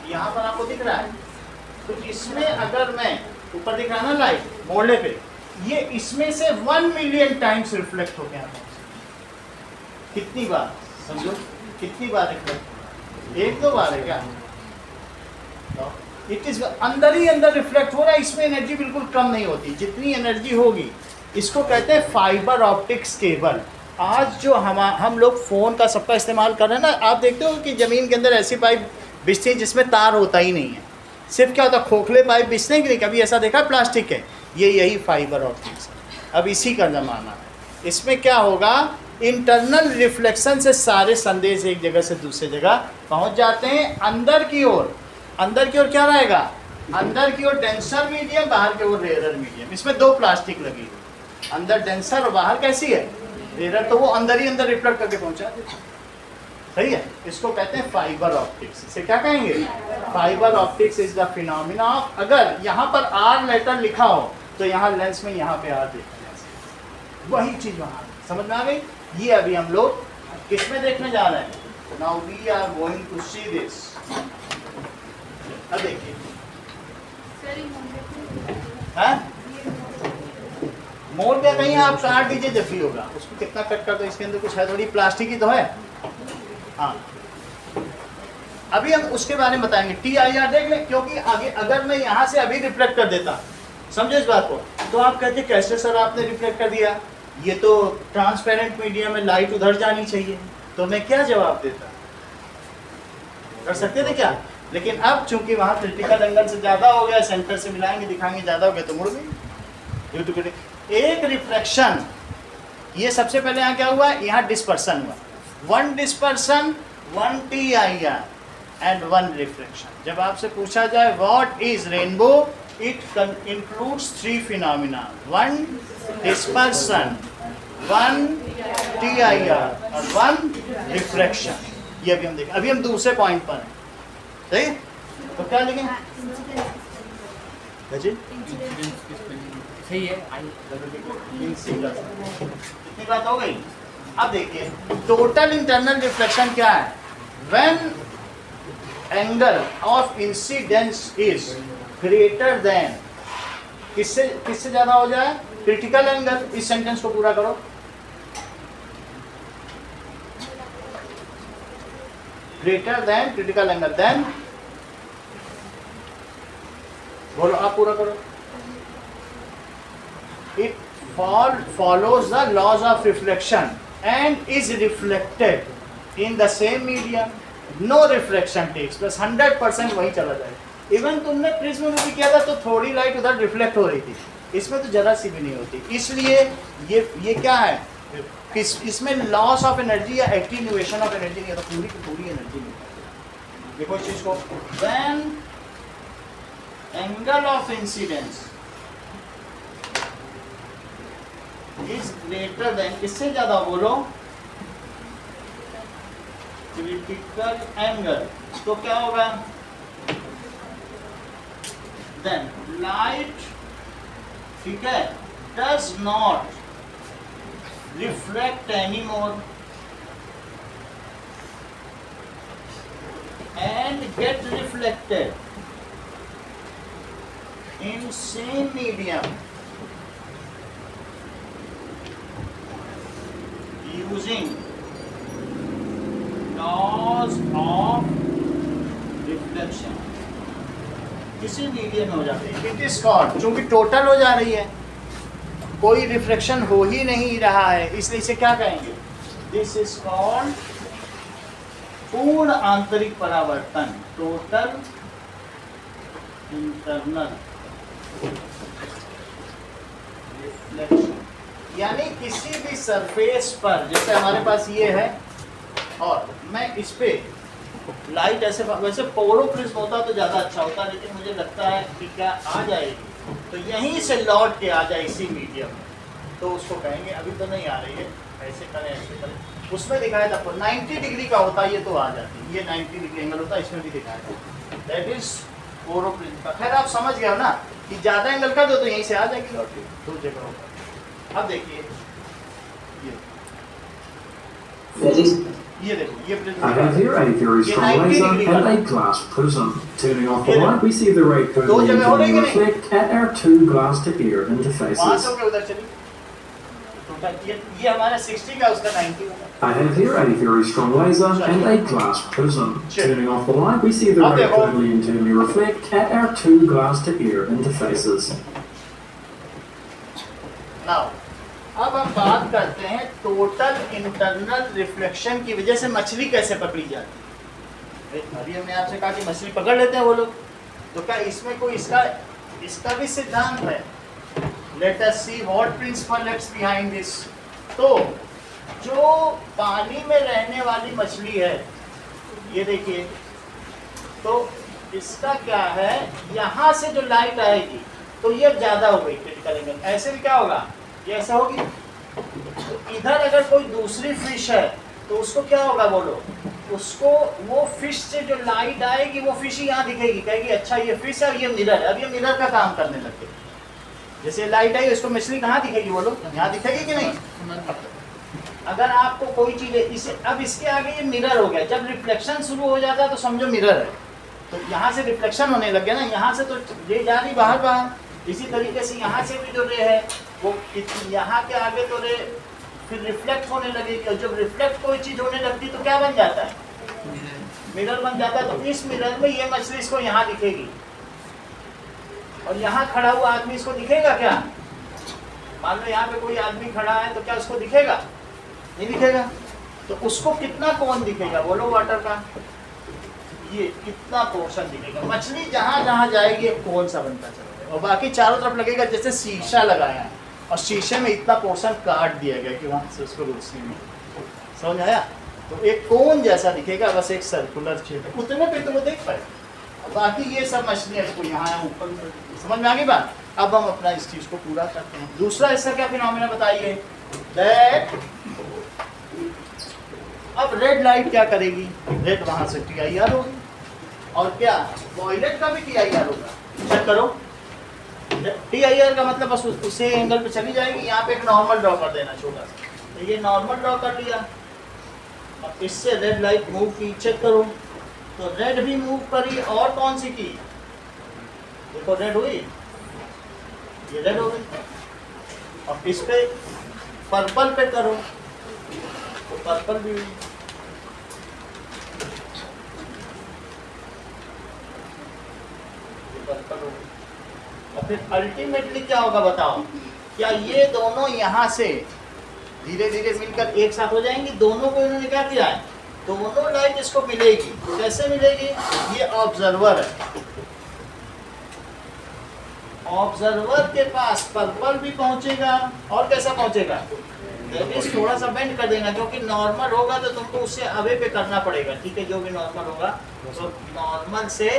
यहाँ पर आपको दिख रहा है, तो इसमें अगर मैं ऊपर दिख रहा है ना लाइट मोड़ने पे, ये इसमें से 1 मिलियन टाइम्स रिफ्लेक्ट हो गया। कितनी बार समझो, कितनी बार रिफ्लेक्ट, एक दो बार है क्या, इट इज अंदर ही अंदर रिफ्लेक्ट हो रहा है, इसमें एनर्जी बिल्कुल कम नहीं होती, जितनी एनर्जी होगी। इसको कहते हैं फाइबर ऑप्टिक्स केबल। आज जो हम लोग फ़ोन का सबका इस्तेमाल कर रहे हैं ना, आप देखते हो कि ज़मीन के अंदर ऐसी पाइप बिछती है जिसमें तार होता ही नहीं है, सिर्फ क्या होता है खोखले पाइप बिछते हैं कि नहीं, कभी ऐसा देखा प्लास्टिक के, ये यही फाइबर ऑप्टिक्स है। अब इसी का ज़माना है। इसमें क्या होगा, इंटरनल रिफ्लेक्शन से सारे संदेश एक जगह से दूसरे जगह पहुंच जाते हैं। अंदर की ओर क्या रहेगा, अंदर की ओर डेंसर मीडियम, बाहर की ओर रेयरर मीडियम। इसमें दो प्लास्टिक लगी हुई, अंदर डेंसर और बाहर कैसी है रेयरर, तो वो अंदर ही अंदर रिफ्लेक्ट करके पहुंचा देता है। सही है, इसको कहते हैं फाइबर ऑप्टिक्स। इसे क्या कहेंगे, fibre optics is the phenomena of, अगर यहाँ पर आर लेटर लिखा हो तो यहाँ लेंस में यहाँ पे आर देखा जा सकता, वही चीज वहाँ समझ में आ गई। ये अभी हम लोग किस में देखने जा रहे हैं, now we are going to see this. अब देखिए मोड़ क्या कहीं आप काट दीजिए जब भी होगा, उसको कितना कट कर दो, इसके अंदर कुछ है थोड़ी, प्लास्टिक ही तो है। हाँ अभी हम उसके बारे में बताएंगे, TIR देख लें, क्योंकि आगे अगर मैं यहाँ से अभी रिफ्लेक्ट कर देता, समझे इस बात को, तो आप कहते कैसे सर आपने रिफ्लेक्ट कर दिया, ये तो ट्रांसपेरेंट मीडियम में लाइट उधर जानी चाहिए, तो मैं क्या जवाब देता, कर सकते थे क्या। लेकिन अब चूंकि वहाँ क्रिटिकल एंगल से ज़्यादा हो गया, सेंटर से मिलाएंगे दिखाएंगे ज़्यादा हो गया तो मुड़ गई। एक रिफ्लेक्शन, ये सबसे पहले यहाँ क्या हुआ, यहाँ डिस्पर्सन हुआ, one dispersion, one TIR and one reflection. जब आपसे पूछा जाए what is rainbow, it includes three phenomena, one dispersion, one TIR और वन रिफ्लेक्शन। ये अभी हम देखें, अभी हम दूसरे पॉइंट पर हैं, सही। तो क्या लिखें जी, सही है। कितनी बात हो गई। अब देखिए टोटल इंटरनल रिफ्लेक्शन क्या है, when angle of incidence is greater than, किससे ज्यादा हो जाए, क्रिटिकल एंगल। इस सेंटेंस को पूरा करो, greater than critical angle, then बोलो आप पूरा करो। It follows the laws of reflection and is reflected in the same medium, no reflection takes place, 100% वही चला जाए। इवन तुमने प्रिज्म में भी किया था तो थोड़ी लाइट उधर रिफ्लेक्ट हो रही थी, इसमें तो जरा सी भी नहीं होती। इसलिए ये क्या है, इसमें लॉस ऑफ एनर्जी या एक्टिन्यूएशन ऑफ एनर्जी नहीं, तो पूरी की पूरी एनर्जी नहीं। देखो इस चीज को, when angle of incidence is greater than, इससे ज्यादा बोलो, क्रिटिकल एंगल, तो क्या होगा, देन लाइट, ठीक है, does not reflect any more and gate reflected in same medium using laws of reflection, किसी मीडियम में हो जाती है। इट इज कॉल्ड, चूंकि टोटल हो जा रही है, कोई रिफ्लेक्शन हो ही नहीं रहा है, इसलिए इसे क्या कहेंगे, दिस इज कॉल्ड पूर्ण आंतरिक परावर्तन, टोटल इंटरनल रिफ्लेक्शन। यानी किसी भी सरफेस पर, जैसे हमारे पास ये है और मैं इस पे लाइट ऐसे, वैसे पोलो प्रिज्म होता तो ज़्यादा अच्छा होता, लेकिन मुझे लगता है कि क्या आ जाएगी तो यहीं से लौट के आ जाए इसी मीडियम में, तो उसको कहेंगे, अभी तो नहीं आ रही है, ऐसे करें ऐसे करें, उसमें दिखाया था आपको 90 डिग्री का होता है, ये तो आ जाती है, ये 90 डिग्री एंगल होता है, इसमें भी दिखाया था, दैट इज पोलो प्रिज्म का। खैर आप समझ गए हो ना कि ज़्यादा एंगल कर दो तो यहीं से आ जाएगी लौट के, दो जगह होगा। अब देखिए ये देखो, ये I have here a very strong laser and a glass prism. Turning off the light, we see the ray currently internally reflect at our two glass-to-ear interfaces. उधर चलिए, ये हमारा 60 का, उसका 90 होगा। I have here a very strong laser and a glass prism. Turning off the light, we see the ray currently internally reflect at our two glass-to-ear interfaces. Now, अब हम बात बात करते हैं टोटल इंटरनल रिफ्लेक्शन की वजह से मछली कैसे पकड़ी जाती है। अभी हमने आपसे कहा कि मछली पकड़ लेते हैं वो लोग, तो क्या इसमें कोई इसका भी सिद्धांत है। Let us see what principle lies behind this. तो जो पानी में रहने वाली मछली है, ये देखिए, तो इसका क्या है, यहाँ से जो लाइट आएगी तो ये ज़्यादा हो गई क्रिटिकल एंगल, ऐसे भी क्या होगा, ये ऐसा होगी। तो इधर अगर कोई दूसरी फिश है तो उसको क्या होगा बोलो, उसको वो फिश से जो लाइट आएगी वो फिश यहाँ दिखेगी, कहेगी अच्छा ये फिश है, ये मिरर है। अब ये मिरर का काम करने लगे, जैसे लाइट आई उसको मछली कहाँ दिखेगी बोलो, यहाँ दिखेगी कि नहीं। अगर आपको कोई चीज़ है इसे, अब इसके आगे ये मिरर हो गया, जब रिफ्लेक्शन शुरू हो जाता है तो समझो मिरर है, तो यहाँ से रिफ्लेक्शन होने लग गया ना, यहाँ से तो रे जा रही बाहर। इसी तरीके से यहाँ से भी जो रे है वो यहाँ के आगे तो रे फिर रिफ्लेक्ट होने लगेगी, और जब रिफ्लेक्ट कोई चीज़ होने लगती तो क्या बन जाता है, मिरर बन जाता है। तो इस मिरर में ये मछली इसको यहाँ दिखेगी, और यहाँ खड़ा हुआ आदमी इसको दिखेगा क्या। मान लो यहाँ पे कोई आदमी खड़ा है तो क्या उसको दिखेगा, नहीं दिखेगा। तो उसको कितना कोण दिखेगा बोलो वाटर का, ये कितना पोर्शन दिखेगा। मछली जहाँ जहाँ जाएगी एक कोण सा बनता चलेगा, और बाकी चारों तरफ लगेगा जैसे शीशा लगाया है, और शीशे में इतना पोर्शन काट दिया गया कि वहाँ से उसको रोशनी में, समझ आया। तो एक कोण जैसा दिखेगा, बस एक सर्कुलर क्षेत्र, उतने पे तो वो देख पाए। बाकी ये सब मछलियाँ को यहाँ ऊपर, समझ में आ गई बात। अब हम अपना इस चीज़ को पूरा करते हैं। दूसरा इसका क्या फिनोमेना बताइए, दैट अब रेड लाइट क्या करेगी, रेड वहाँ से TIR होगी, और क्या वॉयलेट का भी TIR होगा। चेक करो, TIR का मतलब बस उसे एंगल पे चली जाएगी। यहाँ पे एक नॉर्मल ड्रॉ कर देना छोटा सा, तो ये नॉर्मल ड्रॉ कर लिया, और इससे रेड लाइट मूव की, चेक करो तो रेड भी मूव करी, और कौन सी की, देखो रेड हुई, ये रेड हो गई। और इस पे पर्पल पे करो तो पर्पल भी हुई। पर्पल हो गई। और फिर अल्टीमेटली क्या होगा बताओ, क्या ये दोनों यहाँ से धीरे धीरे मिलकर एक साथ हो जाएंगी। दोनों को इन्होंने क्या किया है, दोनों लाइट इसको मिलेगी। कैसे मिलेगी, ये ऑब्जर्वर है, ऑब्जर्वर के पास पर्पल भी पहुंचेगा, और कैसा पहुंचेगा, थोड़ा सा बेंड कर देना, क्योंकि नॉर्मल होगा तो तुमको उससे अवे पे करना पड़ेगा, ठीक है। जो भी नॉर्मल होगा तो नॉर्मल से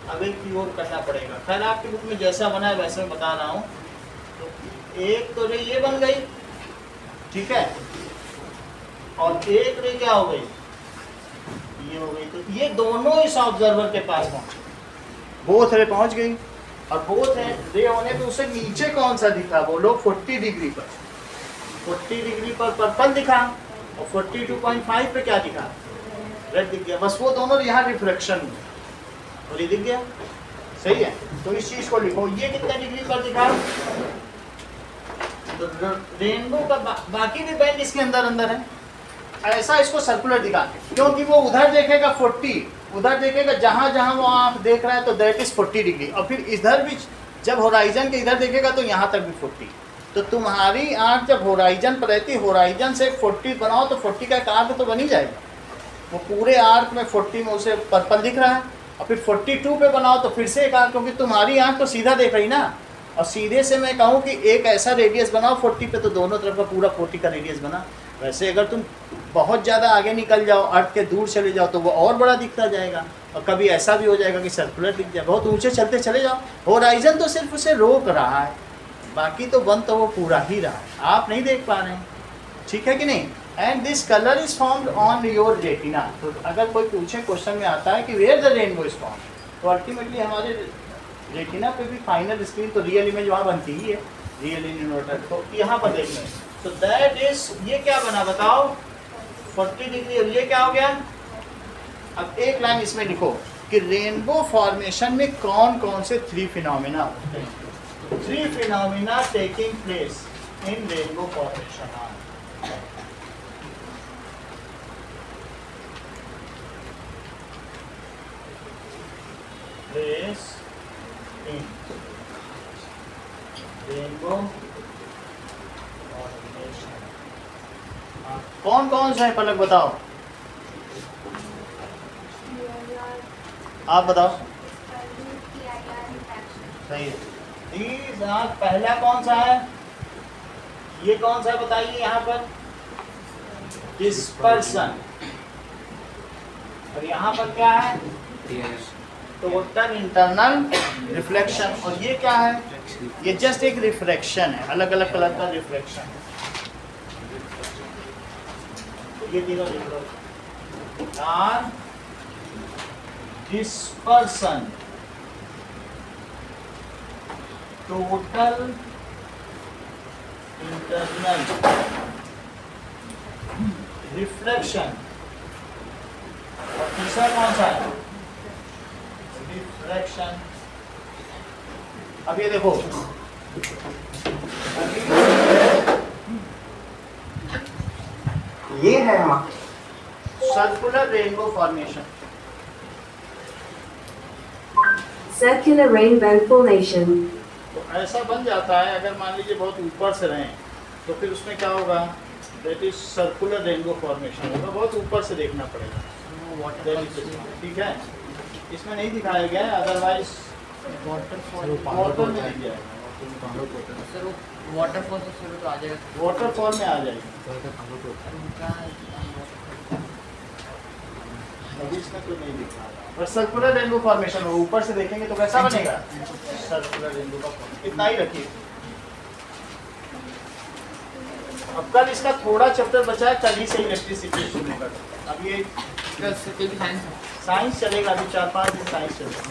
अवे की ओर करना पड़ेगा। खैर आपकी बुक में जैसा बना है वैसे मैं बता रहा हूँ। तो एक तो रे ये बन गई, ठीक है, और एक रे क्या हो गई, ये हो गई। तो ये दोनों इस ऑब्जर्वर के पास पहुंचे, बोथ रे पहुंच गई। और बोथ रे होने पे उसे नीचे कौन सा दिखा बोलो, 40 डिग्री पर, 40 डिग्री पर पर्पल दिखा, और 42.5 पे क्या दिखा, रेड दिख गया। बस वो दोनों यहाँ रिफ्लेक्शन हुआ और ये दिख गया, सही है। तो इस चीज को लिखो, ये कितने डिग्री पर दिखा, तो रेनबो का बाकी भी बैंड इसके अंदर अंदर है। ऐसा इसको सर्कुलर दिखा, क्योंकि वो उधर देखेगा 40, उधर देखेगा जहाँ जहाँ वो आँख देख रहा है तो दैट इज 40 डिग्री, और फिर इधर भी जब होराइजन के इधर देखेगा तो यहाँ तक भी 40। तो तुम्हारी आँख जब होराइजन पर रहती है, होराइजन से 40 बनाओ तो 40 का एक आर्क तो बन ही जाएगा। वो पूरे आर्क में 40 में उसे पर्पल दिख रहा है, और फिर 42 पे बनाओ तो फिर से एक आर्क, क्योंकि तुम्हारी आँख तो सीधा देख रही ना। और सीधे से मैं कहूँ कि एक ऐसा रेडियस बनाओ 40 पे, तो दोनों तरफ का पूरा 40 का रेडियस बना। वैसे अगर तुम बहुत ज़्यादा आगे निकल जाओ, अर्थ के दूर चले जाओ, तो वो और बड़ा दिखता जाएगा। और कभी ऐसा भी हो जाएगा कि सर्कुलर दिख जाए, बहुत ऊंचे चलते चले जाओ। होराइजन तो सिर्फ उसे रोक रहा है, बाकी तो वन तो वो पूरा ही रहा है, आप नहीं देख पा रहे हैं, ठीक है कि नहीं। And this colour is found on your retina. तो अगर कोई पूछे, क्वेश्चन में आता है कि where the rainbow is found, तो अल्टीमेटली हमारे रेटिना पे भी फाइनल स्क्रीन तो रियल इमेज वहाँ बनती ही है, रियल इन इन्वर्टर, तो यहाँ पर देख लें। तो दैट इज, ये क्या बना बताओ, 40 डिग्री, और ये क्या हो गया। अब एक लाइन इसमें लिखो कि रेनबो फॉर्मेशन में कौन कौन से 3 फिनोमेना होते हैं। 3 phenomena taking place in rainbow formation. Place in rainbow formation. कौन कौन सा है पलक बताओ, आप बताओ। सही है। These are, पहला कौन सा है, ये कौन सा है बताइए यहाँ पर, डिस्पर्सन। और यहाँ पर क्या है, टोटल इंटरनल रिफ्लेक्शन। और ये क्या है, ये जस्ट एक रिफ्रैक्शन है, अलग अलग कलर का रिफ्रैक्शन है। तो ये तीनों लिख लो, डिस्पर्सन, टोटल इंटरनल रिफ्रैक्शन। और तीसरा कौन सा है, रिफ्रैक्शन। अब ये देखो, ये है हमारा circular rainbow formation. Circular rainbow formation. तो ऐसा बन जाता है, अगर मान लीजिए बहुत ऊपर से रहें तो फिर उसमें क्या होगा, that is circular rainbow formation होगा, बहुत ऊपर से देखना पड़ेगा। ठीक है, इसमें नहीं दिखाया गया है, अदरवाइज वाटरफॉल वाटर में दिख जाएगा, सर वो वाटरफॉल से शुरू तो आ जाएगा। वाटरफॉल में आ जाएगी। अभी इसमें तो नहीं दिखा रहा, पर सर्कुलर रेनबो फॉर्मेशन हो, ऊपर से देखेंगे तो कैसा बनेगा, सर्कुलर रेनबो का फॉर्मेशन। इतना ही रखिए। अब कल इसका थोड़ा चैप्टर बचा है, कल ही से इलेक्ट्रिसिटी शुरू कर। अब ये साइंस साइंस चलेगा, अभी 4-5 दिन साइंस चलेगा।